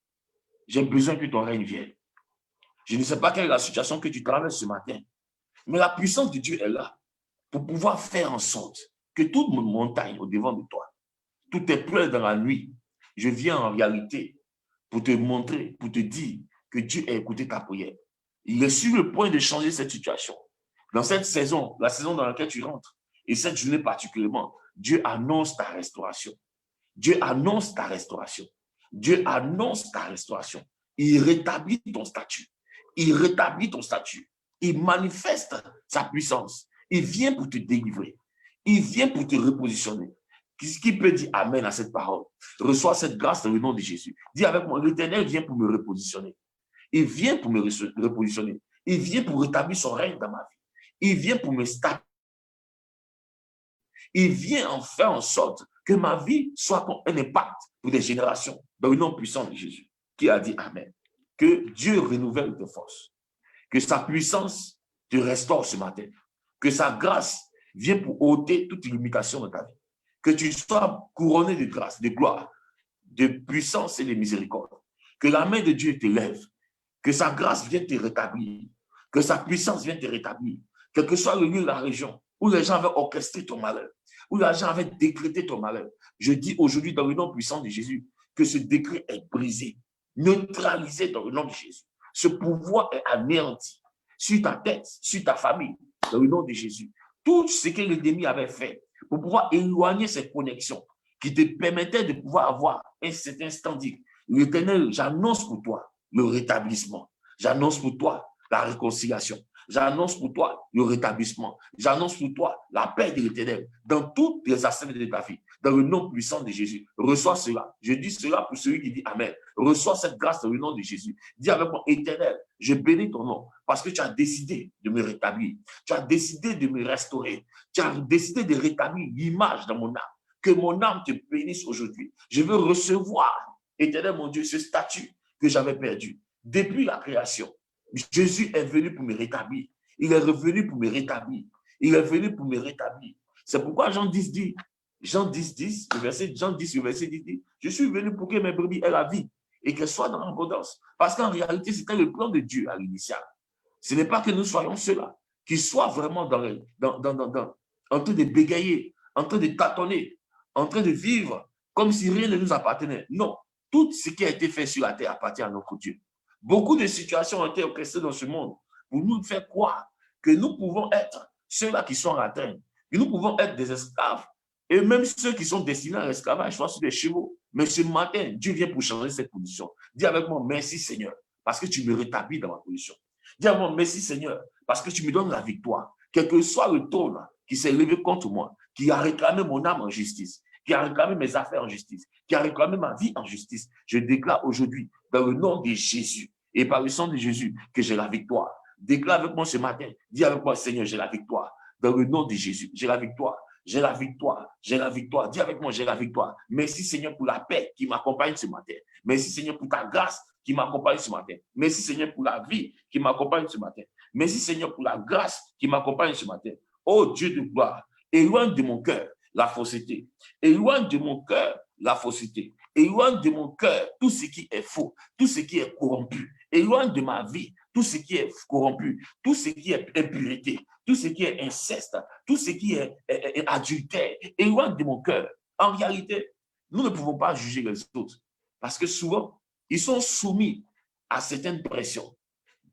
j'ai besoin que ton règne vienne. Je ne sais pas quelle est la situation que tu traverses ce matin, mais la puissance de Dieu est là pour pouvoir faire en sorte que toute montagne au-devant de toi, tout est pleurs dans la nuit. Je viens en réalité pour te montrer, pour te dire que Dieu a écouté ta prière. Il est sur le point de changer cette situation. Dans cette saison, la saison dans laquelle tu rentres, et cette journée particulièrement, Dieu annonce ta restauration. Dieu annonce ta restauration. Dieu annonce ta restauration. Il rétablit ton statut. Il rétablit ton statut. Il manifeste sa puissance. Il vient pour te délivrer. Il vient pour te repositionner. Qui peut dire amen à cette parole? Reçois cette grâce dans le nom de Jésus. Dis avec moi, l'Éternel vient pour me repositionner. Il vient pour me repositionner. Il vient pour rétablir son règne dans ma vie. Il vient pour me stabiliser. Il vient en faire en sorte que ma vie soit un impact pour des générations dans le nom puissant de Jésus. Qui a dit amen? Que Dieu renouvelle tes forces. Que sa puissance te restaure ce matin. Que sa grâce vienne pour ôter toute limitation de ta vie. Que tu sois couronné de grâce, de gloire, de puissance et de miséricorde. Que la main de Dieu te lève. Que sa grâce vienne te rétablir. Que sa puissance vienne te rétablir. Quel que soit le lieu de la région où les gens avaient orchestré ton malheur, où les gens avaient décrété ton malheur. Je dis aujourd'hui dans le nom puissant de Jésus que ce décret est brisé, neutralisé dans le nom de Jésus. Ce pouvoir est anéanti sur ta tête, sur ta famille, dans le nom de Jésus. Tout ce que l'ennemi avait fait pour pouvoir éloigner ces connexions qui te permettaient de pouvoir avoir cet instant dit, l'Éternel, j'annonce pour toi le rétablissement. J'annonce pour toi la réconciliation. J'annonce pour toi le rétablissement. J'annonce pour toi la paix de l'Éternel dans tous les aspects de ta vie. Dans le nom puissant de Jésus. Reçois cela. Je dis cela pour celui qui dit Amen. Reçois cette grâce dans le nom de Jésus. Dis avec moi, Éternel, je bénis ton nom parce que tu as décidé de me rétablir. Tu as décidé de me restaurer. Tu as décidé de rétablir l'image dans mon âme. Que mon âme te bénisse aujourd'hui. Je veux recevoir, Éternel mon Dieu, ce statut que j'avais perdu depuis la création. Jésus est venu pour me rétablir. Il est revenu pour me rétablir. Il est venu pour me rétablir. C'est pourquoi Jean 10 dit, Jean 10, le verset 10 dit, je suis venu pour que mes brebis aient la vie et qu'elles soient dans l'abondance. Parce qu'en réalité, c'était le plan de Dieu à l'initial. Ce n'est pas que nous soyons ceux-là, qui soient vraiment en train de bégayer, en train de tâtonner, en train de vivre comme si rien ne nous appartenait. Non, tout ce qui a été fait sur la terre appartient à notre Dieu. Beaucoup de situations ont été orchestrées dans ce monde pour nous faire croire que nous pouvons être ceux-là qui sont en train, que nous pouvons être des esclaves Et même ceux qui sont destinés à l'esclavage, soit sur des chevaux. Mais ce matin, Dieu vient pour changer cette position. Dis avec moi, merci Seigneur, parce que tu me rétablis dans ma position. Dis avec moi, merci Seigneur, parce que tu me donnes la victoire. Quel que soit le trône qui s'est levé contre moi, qui a réclamé mon âme en justice, qui a réclamé mes affaires en justice, qui a réclamé ma vie en justice, je déclare aujourd'hui, dans le nom de Jésus et par le sang de Jésus, que j'ai la victoire. Déclare avec moi ce matin, dis avec moi, Seigneur, j'ai la victoire. Dans le nom de Jésus, j'ai la victoire. J'ai la victoire, j'ai la victoire. Dis avec moi, j'ai la victoire. Merci Seigneur pour la paix qui m'accompagne ce matin. Merci Seigneur pour ta grâce qui m'accompagne ce matin. Merci Seigneur pour la vie qui m'accompagne ce matin. Merci Seigneur pour la grâce qui m'accompagne ce matin. Oh Dieu de gloire, éloigne de mon cœur la fausseté. Éloigne de mon cœur la fausseté. Éloigne de mon cœur tout ce qui est faux, tout ce qui est corrompu. Éloigne de ma vie tout ce qui est corrompu, tout ce qui est impureté, tout ce qui est inceste, tout ce qui est adultère. Éloigne de mon cœur. En réalité, nous ne pouvons pas juger les autres parce que souvent, ils sont soumis à certaines pressions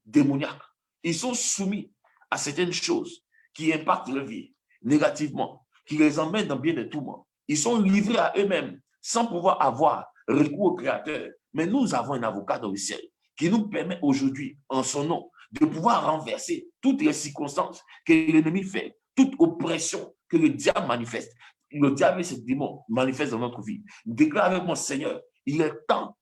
démoniaques. Ils sont soumis à certaines choses qui impactent leur vie négativement, qui les emmènent dans bien des tourments. Ils sont livrés à eux-mêmes sans pouvoir avoir recours au Créateur. Mais nous avons un avocat dans le ciel qui nous permet aujourd'hui, en son nom, de pouvoir renverser toutes les circonstances que l'ennemi fait, toute oppression que le diable manifeste. Le diable et ses démons manifestent dans notre vie. Déclare avec mon Seigneur, il est temps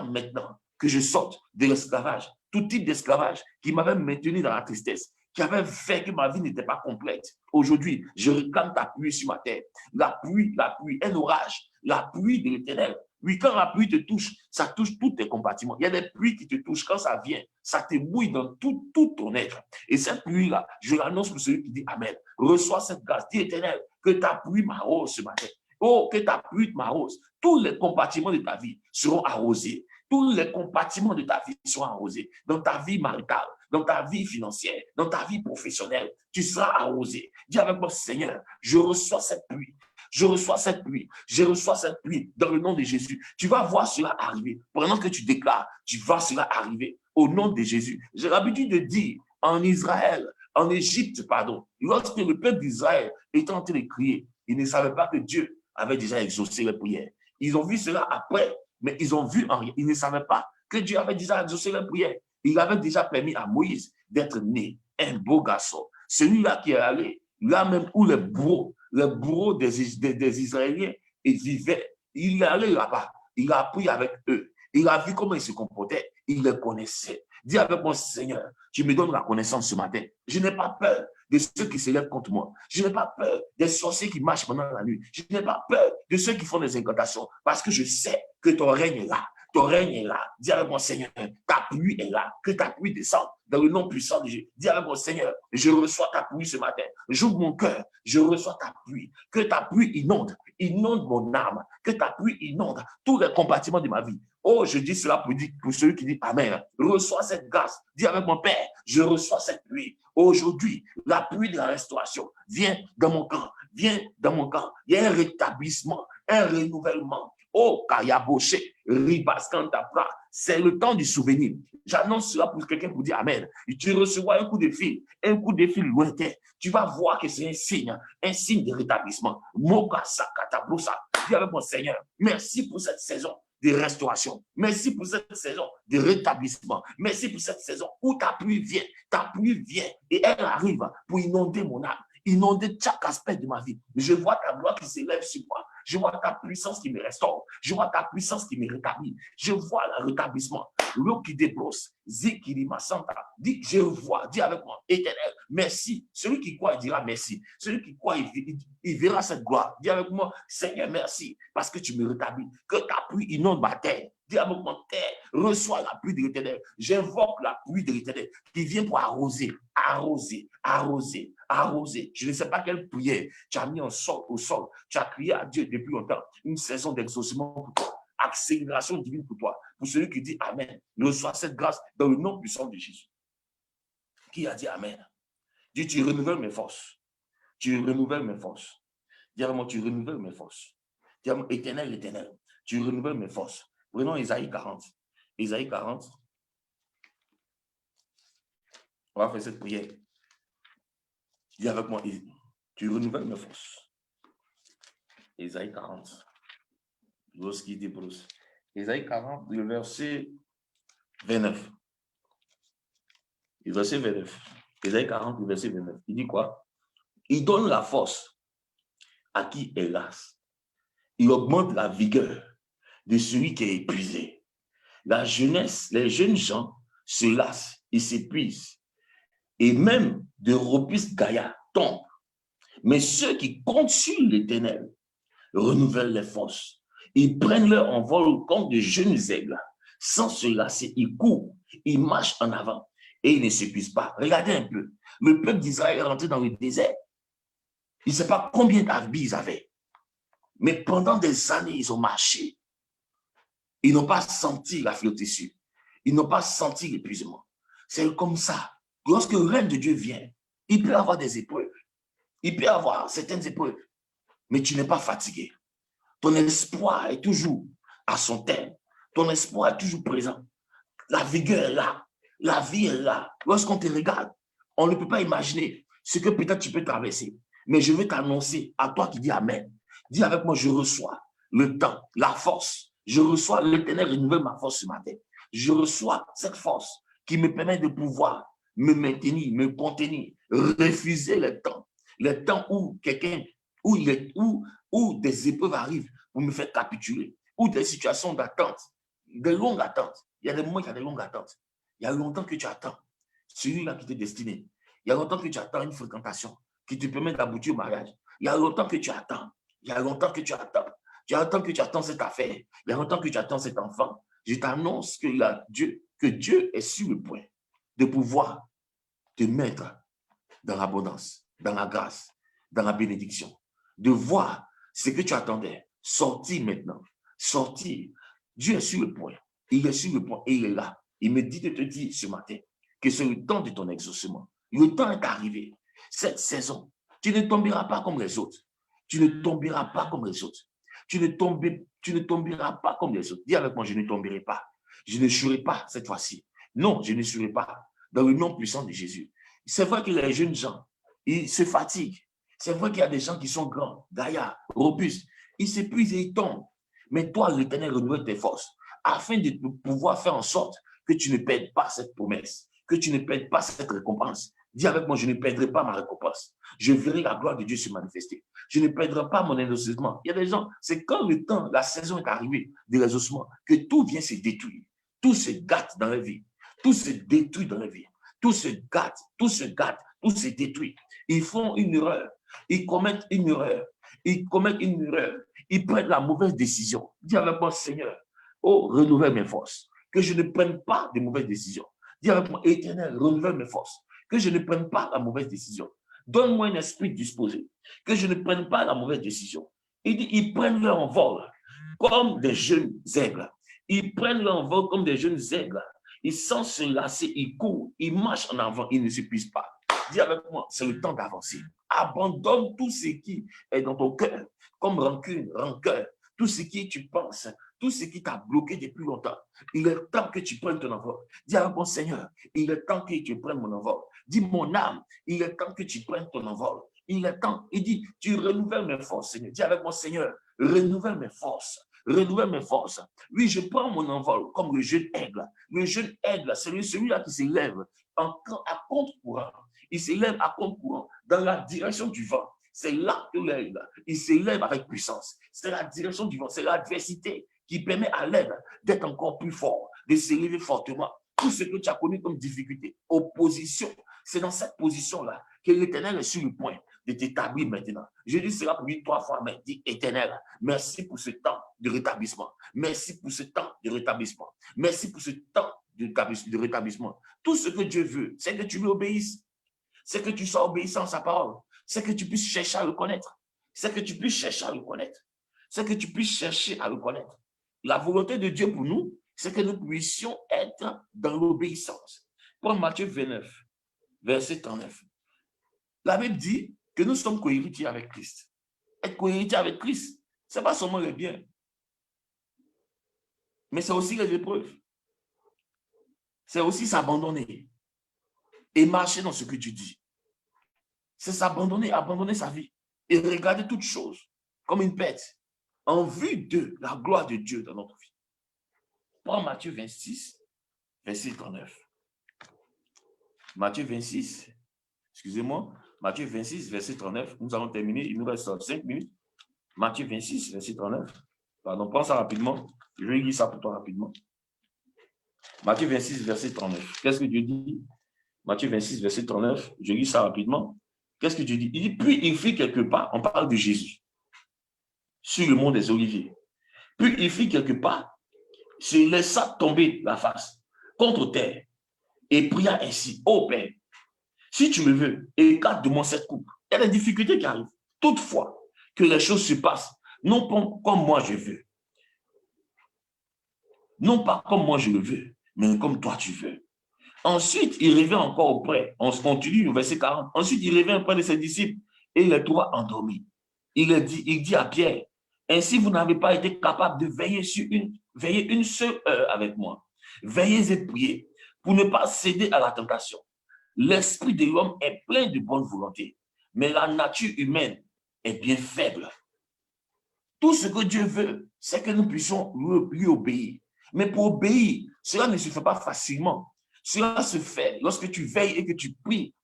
maintenant que je sorte de l'esclavage, tout type d'esclavage qui m'avait maintenu dans la tristesse, qui avait fait que ma vie n'était pas complète. Aujourd'hui, je réclame ta pluie sur ma terre. La pluie, un orage, la pluie de l'Éternel. Oui, quand la pluie te touche, ça touche tous tes compartiments. Il y a des pluies qui te touchent. Quand ça vient, ça te mouille dans tout ton être. Et cette pluie-là, je l'annonce pour celui qui dit Amen. Reçois cette grâce. Dis Éternel, que ta pluie m'arrose ce matin. Oh, que ta pluie m'arrose. Tous les compartiments de ta vie seront arrosés. Tous les compartiments de ta vie seront arrosés. Dans ta vie maritale, dans ta vie financière, dans ta vie professionnelle, tu seras arrosé. Dis avec moi, Seigneur, je reçois cette pluie. Je reçois cette pluie. Je reçois cette pluie dans le nom de Jésus. Tu vas voir cela arriver. Pendant que tu déclares, tu vas cela arriver au nom de Jésus. J'ai l'habitude de dire en Israël, en Égypte, pardon, lorsque le peuple d'Israël était en train de crier, ils ne savaient pas que Dieu avait déjà exaucé les prières. Ils ont vu cela après, mais ils ont vu en rien. Ils ne savaient pas que Dieu avait déjà exaucé les prières. Il avait déjà permis à Moïse d'être né, un beau garçon. Celui-là qui est allé, là même où les bourreaux des Israéliens vivaient, il est allé là-bas. Il a appris avec eux. Il a vu comment ils se comportaient. Il les connaissait. Dis avec moi, Seigneur, tu me donnes la connaissance ce matin. Je n'ai pas peur de ceux qui se lèvent contre moi. Je n'ai pas peur des sorciers qui marchent pendant la nuit. Je n'ai pas peur de ceux qui font des incantations parce que je sais que ton règne est là. Ton règne est là. Dis avec moi, Seigneur, ta pluie est là. Que ta pluie descende dans le nom puissant de Jésus. Dis avec moi, Seigneur, je reçois ta pluie ce matin. J'ouvre mon cœur. Je reçois ta pluie. Que ta pluie inonde mon âme. Que ta pluie inonde tous les compartiments de ma vie. Oh, je dis cela pour celui qui dit Amen. Reçois cette grâce. Dis avec mon Père, je reçois cette pluie. Aujourd'hui, la pluie de la restauration vient dans mon camp. Viens dans mon camp. Il y a un rétablissement, un renouvellement. Oh, Kayaboche, Ribaskantapra, c'est le temps du souvenir. J'annonce cela pour quelqu'un pour dire Amen. Et tu recevras un coup de fil lointain. Tu vas voir que c'est un signe de rétablissement. Mokasa Katabrosa. Dis avec mon Seigneur, merci pour cette saison de restauration. Merci pour cette saison de rétablissement. Merci pour cette saison où ta pluie vient et elle arrive pour inonder mon âme, inonder chaque aspect de ma vie. Je vois ta gloire qui s'élève sur moi. Je vois ta puissance qui me restaure. Je vois ta puissance qui me rétablit. Je vois le rétablissement. L'eau qui débrosse. Zikirima Santa. Dis, je vois. Dis avec moi, Éternel, merci. Celui qui croit, il dira merci. Celui qui croit, il verra cette gloire. Dis avec moi, Seigneur, merci. Parce que tu me rétablis. Que ta pluie inonde ma terre. Dis avec mon terre, reçois la pluie de l'Éternel. J'invoque la pluie de l'Éternel qui vient pour arroser. Je ne sais pas quelle prière tu as mis au sol. Tu as crié à Dieu depuis longtemps. Une saison d'exaucement pour toi. Accélération divine pour toi. Pour celui qui dit Amen. Reçois cette grâce dans le nom puissant de Jésus. Qui a dit Amen? Dis, tu renouvelles mes forces. Tu renouvelles mes forces. Dis moi, tu renouvelles mes forces. Dis moi, Éternel, tu renouvelles mes forces. Prenons Isaïe 40. Isaïe 40. On va faire cette prière. Dis avec moi, tu renouvelles mes forces. Ésaïe 40. Lorsqu'il débrousse. Ésaïe 40, le verset 29. Le verset 29. Ésaïe 40, le verset 29. Il dit quoi? Il donne la force à qui est lasse. Il augmente la vigueur de celui qui est épuisé. La jeunesse, les jeunes gens se lassent et s'épuisent. Et même de robustes gaillards tombent. Mais ceux qui comptent sur l'Éternel renouvellent les forces. Ils prennent leur envol comme de jeunes aigles. Sans se lasser, ils courent, ils marchent en avant et ils ne s'épuisent pas. Regardez un peu. Le peuple d'Israël est rentré dans le désert. Il ne sait pas combien d'habits ils avaient. Mais pendant des années, ils ont marché. Ils n'ont pas senti la flétrissure. Ils n'ont pas senti l'épuisement. C'est comme ça. Lorsque le règne de Dieu vient, il peut avoir des épreuves. Il peut avoir certaines épreuves. Mais tu n'es pas fatigué. Ton espoir est toujours à son terme. Ton espoir est toujours présent. La vigueur est là. La vie est là. Lorsqu'on te regarde, on ne peut pas imaginer ce que peut-être tu peux traverser. Mais je vais t'annoncer à toi qui dis Amen. Dis avec moi, je reçois le temps, la force. Je reçois l'Éternel renouvelle ma force ce matin. Je reçois cette force qui me permet de pouvoir me maintenir, me contenir, refuser le temps où quelqu'un, où des épreuves arrivent pour me faire capituler, ou des situations d'attente, de longues attentes. Il y a des moments où il y a des longues attentes. Il y a longtemps que tu attends celui-là qui t'est destiné. Il y a longtemps que tu attends une fréquentation qui te permet d'aboutir au mariage. Il y a longtemps que tu attends. Il y a longtemps que tu attends. Il y a longtemps que tu attends cette affaire. Il y a longtemps que tu attends cet enfant. Je t'annonce que Dieu est sur le point de pouvoir te mettre dans l'abondance, dans la grâce, dans la bénédiction. De voir ce que tu attendais sortir maintenant. Sortir. Dieu est sur le point. Il est sur le point et il est là. Il me dit de te dire ce matin que c'est le temps de ton exaucement. Le temps est arrivé. Cette saison, tu ne tomberas pas comme les autres. Tu ne tomberas pas comme les autres. Tu ne tomberas pas comme les autres. Dis avec moi, je ne tomberai pas. Je ne jouerai pas cette fois-ci. Non, je ne jouerai pas. Dans le nom puissant de Jésus. C'est vrai que les jeunes gens, ils se fatiguent. C'est vrai qu'il y a des gens qui sont grands, gaillards, robustes. Ils s'épuisent et ils tombent. Mais toi, l'Éternel renouvelle tes forces afin de pouvoir faire en sorte que tu ne perdes pas cette promesse, que tu ne perdes pas cette récompense. Dis avec moi, je ne perdrai pas ma récompense. Je verrai la gloire de Dieu se manifester. Je ne perdrai pas mon exaucement. Il y a des gens, c'est quand le temps, la saison est arrivée de l'exaucement, que tout vient se détruire. Tout se gâte dans la vie. Tout se détruit dans la vie. Tout se gâte, tout se gâte, tout se détruit. Ils font une erreur. Ils commettent une erreur. Ils commettent une erreur. Ils prennent la mauvaise décision. Dis avec moi, Seigneur, oh, renouvelle mes forces. Que je ne prenne pas de mauvaises décisions. Dis avec moi, Éternel, renouvelle mes forces. Que je ne prenne pas la mauvaise décision. Donne-moi un esprit disposé. Que je ne prenne pas la mauvaise décision. Il dit, ils prennent leur envol comme des jeunes aigles. Ils prennent leur envol comme des jeunes aigles. Ils sans se lasser, ils courent, ils marchent en avant, ils ne s'épuisent pas. Dis avec moi, c'est le temps d'avancer. Abandonne tout ce qui est dans ton cœur, comme rancune, rancœur, tout ce qui tu penses, tout ce qui t'a bloqué depuis longtemps. Il est temps que tu prennes ton envol. Dis avec mon Seigneur, il est temps que tu prennes mon envol. Dis mon âme, il est temps que tu prennes ton envol. Il est temps, il dit, tu renouvelles mes forces, Seigneur. Dis avec mon Seigneur, renouvelle mes forces. Renouvelle mes forces. Oui, je prends mon envol comme le jeune aigle. Le jeune aigle, c'est celui-là qui s'élève à contre-courant. Il s'élève à contre-courant dans la direction du vent. C'est là que l'aigle, il s'élève avec puissance. C'est la direction du vent, c'est l'adversité qui permet à l'aigle d'être encore plus fort, de s'élever fortement. Tout ce que tu as connu comme difficulté, opposition, c'est dans cette position-là que l'Éternel est sur le point de t'établir maintenant. Je dis cela pour lui 3 fois, mais dis Éternel, merci pour ce temps de rétablissement. Merci pour ce temps de rétablissement. Merci pour ce temps de rétablissement. Tout ce que Dieu veut, c'est que tu lui obéisses. C'est que tu sois obéissant à sa parole. C'est que tu puisses chercher à le connaître. C'est que tu puisses chercher à le connaître. C'est que tu puisses chercher à le connaître. La volonté de Dieu pour nous, c'est que nous puissions être dans l'obéissance. Pour Matthieu 29, verset 39. La Bible dit que nous sommes cohéritiers avec Christ. Être cohéritier avec Christ, ce n'est pas seulement le bien, mais c'est aussi les épreuves. C'est aussi s'abandonner et marcher dans ce que tu dis. C'est s'abandonner, abandonner sa vie et regarder toutes choses comme une pète, en vue de la gloire de Dieu dans notre vie. Prends Matthieu 26, verset 39. Matthieu 26, excusez-moi, Matthieu 26, verset 39. Nous allons terminer, il nous reste 5 minutes. Matthieu 26, verset 39. Pardon, prends ça rapidement. Je vais lire ça pour toi rapidement. Matthieu 26, verset 39. Qu'est-ce que Dieu dit? Matthieu 26, verset 39. Je lis ça rapidement. Qu'est-ce que Dieu dit? Il dit, puis il fit quelque part, on parle de Jésus, sur le mont des Oliviers. Puis il fit quelque part, se laissa tomber la face contre terre et pria ainsi, ô Père, si tu me veux, écarte de moi cette coupe. Il y a des difficultés qui arrivent. Toutefois, que les choses se passent, non pas comme moi je veux. Non pas comme moi je le veux, mais comme toi tu veux. Ensuite, il revient encore auprès. On se continue au verset 40. Ensuite, il revient auprès de ses disciples et il les trouva endormis. Il dit à Pierre, ainsi vous n'avez pas été capable de veiller une seule heure avec moi. Veillez et priez pour ne pas céder à la tentation. L'esprit de l'homme est plein de bonne volonté, mais la nature humaine est bien faible. Tout ce que Dieu veut, c'est que nous puissions lui obéir. Mais pour obéir, cela ne se fait pas facilement. Cela se fait lorsque tu veilles et que tu pries.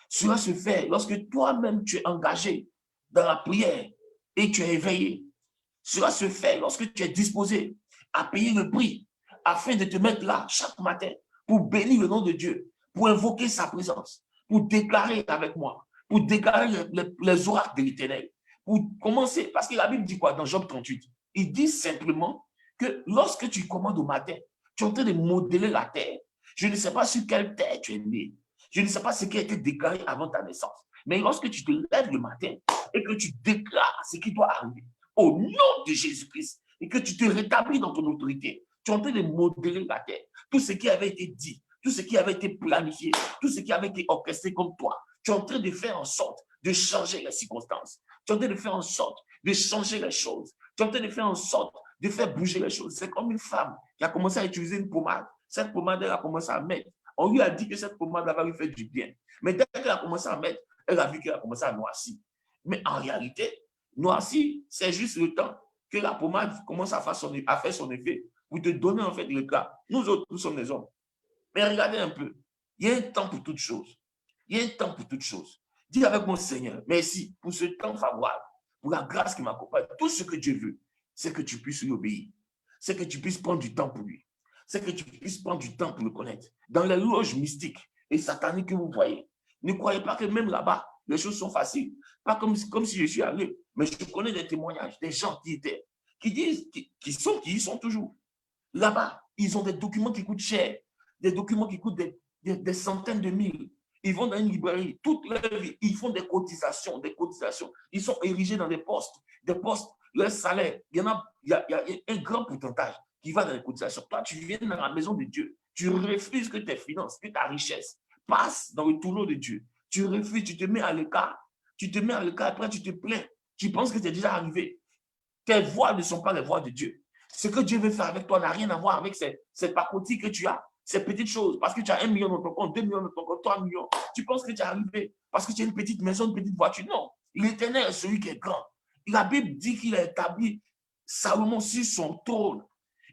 Cela se fait lorsque toi-même tu es engagé dans la prière et tu es éveillé. Cela se fait lorsque tu es disposé à payer le prix afin de te mettre là chaque matin pour bénir le nom de Dieu, pour invoquer sa présence, pour déclarer avec moi, pour déclarer les oracles de l'Éternel. Pour commencer, parce que la Bible dit quoi dans Job 38? Il dit simplement que lorsque tu commandes au matin, tu es en train de modeler la terre. Je ne sais pas sur quelle terre tu es né. Je ne sais pas ce qui a été déclaré avant ta naissance. Mais lorsque tu te lèves le matin et que tu déclares ce qui doit arriver au nom de Jésus-Christ et que tu te rétablis dans ton autorité, tu es en train de modeler la terre. Tout ce qui avait été dit, tout ce qui avait été planifié, tout ce qui avait été orchestré comme toi, tu es en train de faire en sorte de changer les circonstances. Tu es en train de faire en sorte de changer les choses. Tu es en train de faire en sorte de faire bouger les choses. C'est comme une femme qui a commencé à utiliser une pommade. Cette pommade, elle a commencé à mettre. On lui a dit que cette pommade va lui faire du bien. Mais dès qu'elle a commencé à mettre, elle a vu qu'elle a commencé à noircir. Mais en réalité, noircir, c'est juste le temps que la pommade commence à faire son effet pour te donner en fait l'éclat. Nous autres, nous sommes des hommes. Mais regardez un peu. Il y a un temps pour toutes choses. Il y a un temps pour toutes choses. Dis avec mon Seigneur, merci pour ce temps favorable, pour la grâce qui m'accompagne. Tout ce que Dieu veut, c'est que tu puisses lui obéir. C'est que tu puisses prendre du temps pour lui. C'est que tu puisses prendre du temps pour le connaître. Dans les loges mystiques et sataniques que vous voyez, ne croyez pas que même là-bas, les choses sont faciles. Pas comme si je suis allé, mais je connais des témoignages, des gens qui étaient, qui disent, qui y sont toujours. Là-bas, ils ont des documents qui coûtent cher, des documents qui coûtent des centaines de mille. Ils vont dans une librairie, toute leur vie, ils font des cotisations. Ils sont érigés dans des postes, leur salaire. Il y a un grand pourcentage qui va dans les cotisations. Toi, tu viens dans la maison de Dieu. Tu refuses que tes finances, que ta richesse passe dans le tourneau de Dieu. Tu refuses, tu te mets à l'écart. Après tu te plains. Tu penses que c'est déjà arrivé. Tes voies ne sont pas les voies de Dieu. Ce que Dieu veut faire avec toi n'a rien à voir avec cette pacotille que tu as. Ces petites choses, parce que tu as 1 million dans ton compte, 2 millions dans ton compte, 3 millions. Tu penses que tu es arrivé parce que tu as une petite maison, une petite voiture. Non, l'Éternel est celui qui est grand. La Bible dit qu'il a établi Salomon sur son trône.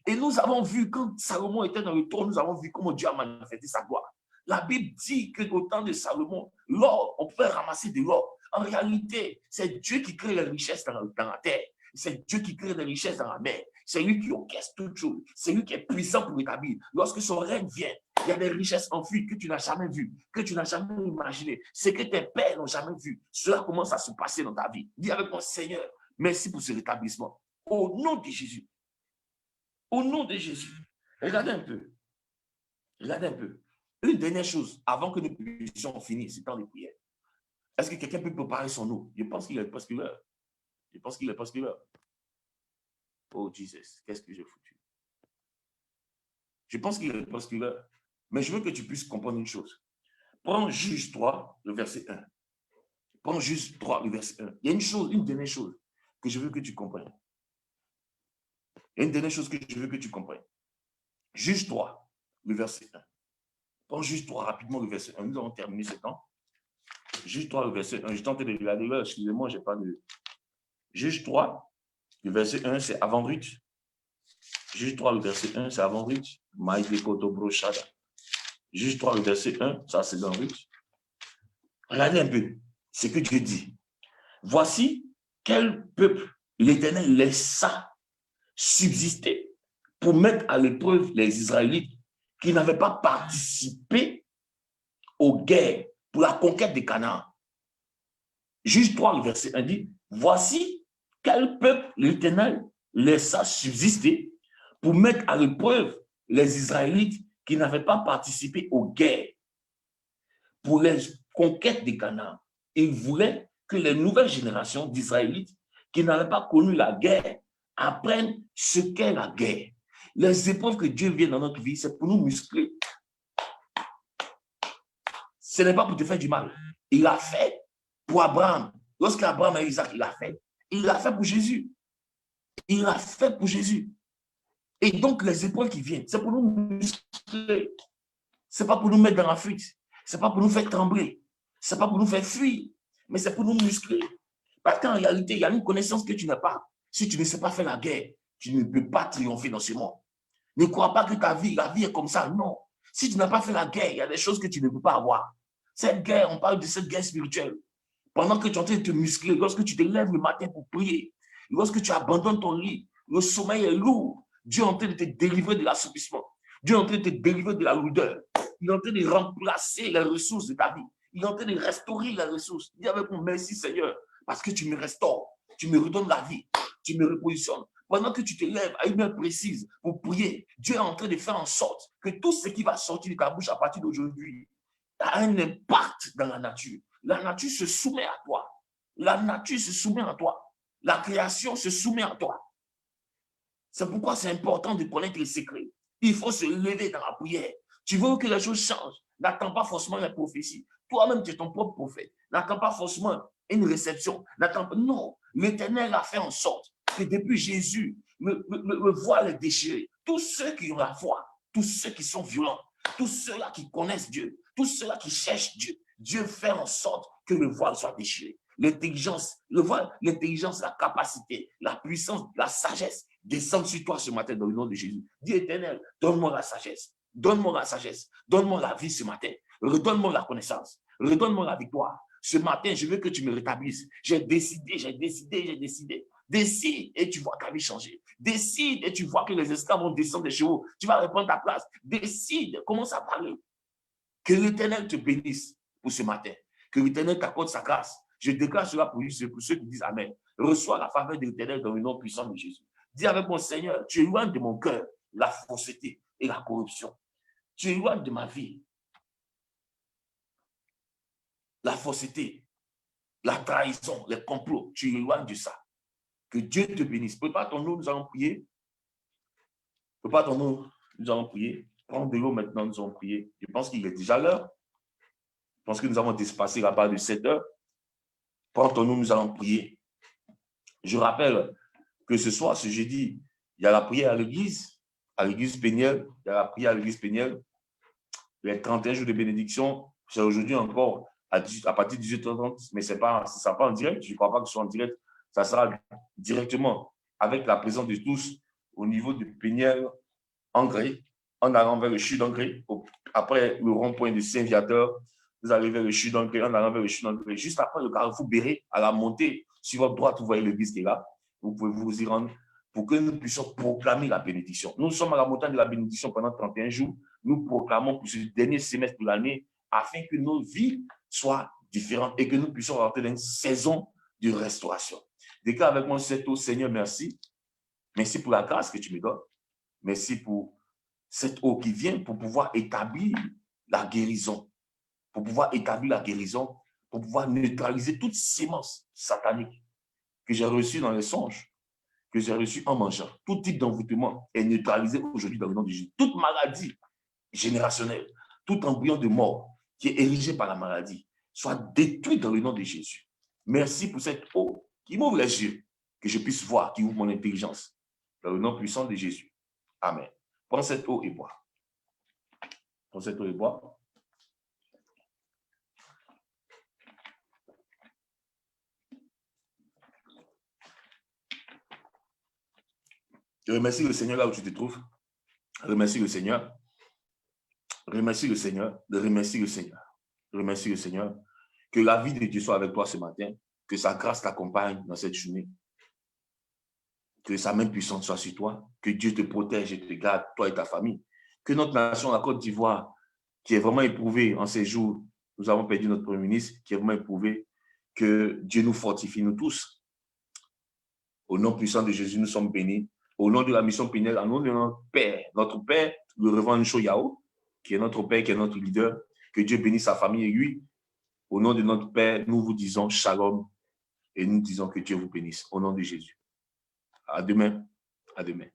Et nous avons vu, quand Salomon était dans le trône, nous avons vu comment Dieu a manifesté sa gloire. La Bible dit qu'au temps de Salomon, l'or, on peut ramasser de l'or. En réalité, c'est Dieu qui crée les richesses dans la terre. C'est Dieu qui crée des richesses dans la mer. C'est lui qui orchestre toutes choses. C'est lui qui est puissant pour établir. Lorsque son règne vient, il y a des richesses enfuies que tu n'as jamais vues, que tu n'as jamais imaginées. C'est que tes pères n'ont jamais vu. Cela commence à se passer dans ta vie. Dis avec mon Seigneur, merci pour ce rétablissement. Au nom de Jésus. Au nom de Jésus. Regardez un peu. Une dernière chose, avant que nous puissions finir ce temps de prière. Est-ce que quelqu'un peut préparer son eau? Je pense qu'il est presque l'heure. Oh, Jesus, qu'est-ce que j'ai foutu? Je pense qu'il est presque l'heure. Mais je veux que tu puisses comprendre une chose. Prends Juge 3, le verset 1. Prends Juge 3, le verset 1. Il y a une dernière chose que je veux que tu comprennes. Juge 3, le verset 1. Prends Juge 3 rapidement, le verset 1. Nous allons terminer ce temps. Juge 3, le verset 1. Je tentais de regarder là. Excusez-moi, je n'ai pas de... Juge 3, le verset 1, c'est avant Ruth. Juge 3, le verset 1, c'est avant Ruth. Juge 3, le verset 1, ça c'est dans Ruth. Regardez un peu ce que Dieu dit. Voici quel peuple l'Éternel laissa subsister pour mettre à l'épreuve les Israélites qui n'avaient pas participé aux guerres pour la conquête de Canaan. Juge 3, le verset 1 dit, voici quel peuple l'Éternel laissa subsister pour mettre à l'épreuve les Israélites qui n'avaient pas participé aux guerres pour les conquêtes de Canaan. Il voulait que les nouvelles générations d'Israélites qui n'avaient pas connu la guerre apprennent ce qu'est la guerre. Les épreuves que Dieu vient dans notre vie, c'est pour nous muscler. Ce n'est pas pour te faire du mal. Il l'a fait pour Abraham. Lorsqu'Abraham a Isaac, il l'a fait. Il l'a fait pour Jésus. Il l'a fait pour Jésus. Et donc, les épreuves qui viennent, c'est pour nous muscler. Ce n'est pas pour nous mettre dans la fuite. Ce n'est pas pour nous faire trembler. Ce n'est pas pour nous faire fuir. Mais c'est pour nous muscler. Parce qu'en réalité, il y a une connaissance que tu n'as pas. Si tu ne sais pas faire la guerre, tu ne peux pas triompher dans ce monde. Ne crois pas que ta vie, la vie est comme ça. Non. Si tu n'as pas fait la guerre, il y a des choses que tu ne peux pas avoir. Cette guerre, on parle de cette guerre spirituelle. Pendant que tu es en train de te muscler, lorsque tu te lèves le matin pour prier, lorsque tu abandonnes ton lit, le sommeil est lourd. Dieu est en train de te délivrer de l'assouplissement. Dieu est en train de te délivrer de la lourdeur. Il est en train de remplacer les ressources de ta vie. Il est en train de restaurer les ressources. Dis avec moi, merci Seigneur, parce que tu me restaures. Tu me redonnes la vie. Tu me repositionnes. Pendant que tu te lèves à une heure précise pour prier, Dieu est en train de faire en sorte que tout ce qui va sortir de ta bouche à partir d'aujourd'hui a un impact dans la nature. La nature se soumet à toi. La nature se soumet à toi. La création se soumet à toi. C'est pourquoi c'est important de connaître les secrets. Il faut se lever dans la prière. Tu veux que les choses changent. N'attends pas forcément la prophétie. Toi-même, tu es ton propre prophète. N'attends pas forcément une réception. Non, l'Éternel a fait en sorte que depuis Jésus, le voile est déchiré. Tous ceux qui ont la foi, tous ceux qui sont violents, tous ceux-là qui connaissent Dieu, tous ceux-là qui cherchent Dieu, Dieu fait en sorte que le voile soit déchiré. L'intelligence, le voile, l'intelligence, la capacité, la puissance, la sagesse descendent sur toi ce matin dans le nom de Jésus. Dis Éternel, donne-moi la sagesse. Donne-moi la sagesse. Donne-moi la vie ce matin. Redonne-moi la connaissance. Redonne-moi la victoire. Ce matin, je veux que tu me rétablisses. J'ai décidé. Décide et tu vois ta vie changer. Décide et tu vois que les esclaves vont descendre des chevaux. Tu vas reprendre ta place. Décide, commence à parler. Que l'Éternel te bénisse pour ce matin. Que l'Éternel t'accorde sa grâce. Je déclare cela pour ceux qui disent Amen. Reçois la faveur de l'Éternel dans le nom puissant de Jésus. Dis avec mon Seigneur, tu éloignes de mon cœur la fausseté et la corruption. Tu éloignes de ma vie la fausseté, la trahison, les complots. Tu éloignes de ça. Que Dieu te bénisse. Prépare ton eau, nous allons prier. Prépare ton eau, nous allons prier. Prends de l'eau maintenant, nous allons prier. Je pense qu'il est déjà l'heure. Je pense que nous avons dépassé la barre de 7 heures. Prends ton eau, nous allons prier. Je rappelle que ce soir, ce jeudi, il y a la prière à l'église Péniel. Il y a la prière à l'église Péniel. Les 31 jours de bénédiction, c'est aujourd'hui encore à partir de 18h30, mais ce ne sera pas en direct. Je ne crois pas que ce soit en direct. Ça sera directement avec la présence de tous au niveau de Péniel, Engrais, en allant vers le CHU d'Engrais. Après le rond-point de Saint-Viateur, vous allez vers le CHU d'Engrais, en allant vers le CHU d'Engrais. Juste après le carrefour Béret, à la montée, sur votre droite, vous voyez l'église qui est là. Vous pouvez vous y rendre pour que nous puissions proclamer la bénédiction. Nous sommes à la montagne de la bénédiction pendant 31 jours. Nous proclamons pour ce dernier semestre de l'année afin que nos vies soient différentes et que nous puissions rentrer dans une saison de restauration. Déclare avec moi cette eau, Seigneur, merci. Merci pour la grâce que tu me donnes. Merci pour cette eau qui vient pour pouvoir établir la guérison. Pour pouvoir établir la guérison, pour pouvoir neutraliser toute sémence satanique que j'ai reçue dans les songes, que j'ai reçue en mangeant. Tout type d'envoûtement est neutralisé aujourd'hui dans le nom de Jésus. Toute maladie générationnelle, tout embryon de mort qui est érigé par la maladie, soit détruit dans le nom de Jésus. Merci pour cette eau qui m'ouvre les yeux, que je puisse voir, qui ouvre mon intelligence. Dans le nom puissant de Jésus. Amen. Prends cette eau et bois. Prends cette eau et bois. Remercie le Seigneur là où tu te trouves. Remercie le Seigneur. Remercie le Seigneur. Remercie le Seigneur. Remercie le Seigneur. Que la vie de Dieu soit avec toi ce matin. Que sa grâce t'accompagne dans cette journée. Que sa main puissante soit sur toi. Que Dieu te protège et te garde, toi et ta famille. Que notre nation, la Côte d'Ivoire, qui est vraiment éprouvée en ces jours, nous avons perdu notre Premier ministre, qui est vraiment éprouvé, que Dieu nous fortifie, nous tous. Au nom puissant de Jésus, nous sommes bénis. Au nom de la mission Pinel, au nom de notre Père, le Révérend Ncho Yao, qui est notre Père, qui est notre leader, que Dieu bénisse sa famille et lui. Au nom de notre Père, nous vous disons shalom et nous disons que Dieu vous bénisse. Au nom de Jésus. À demain. À demain.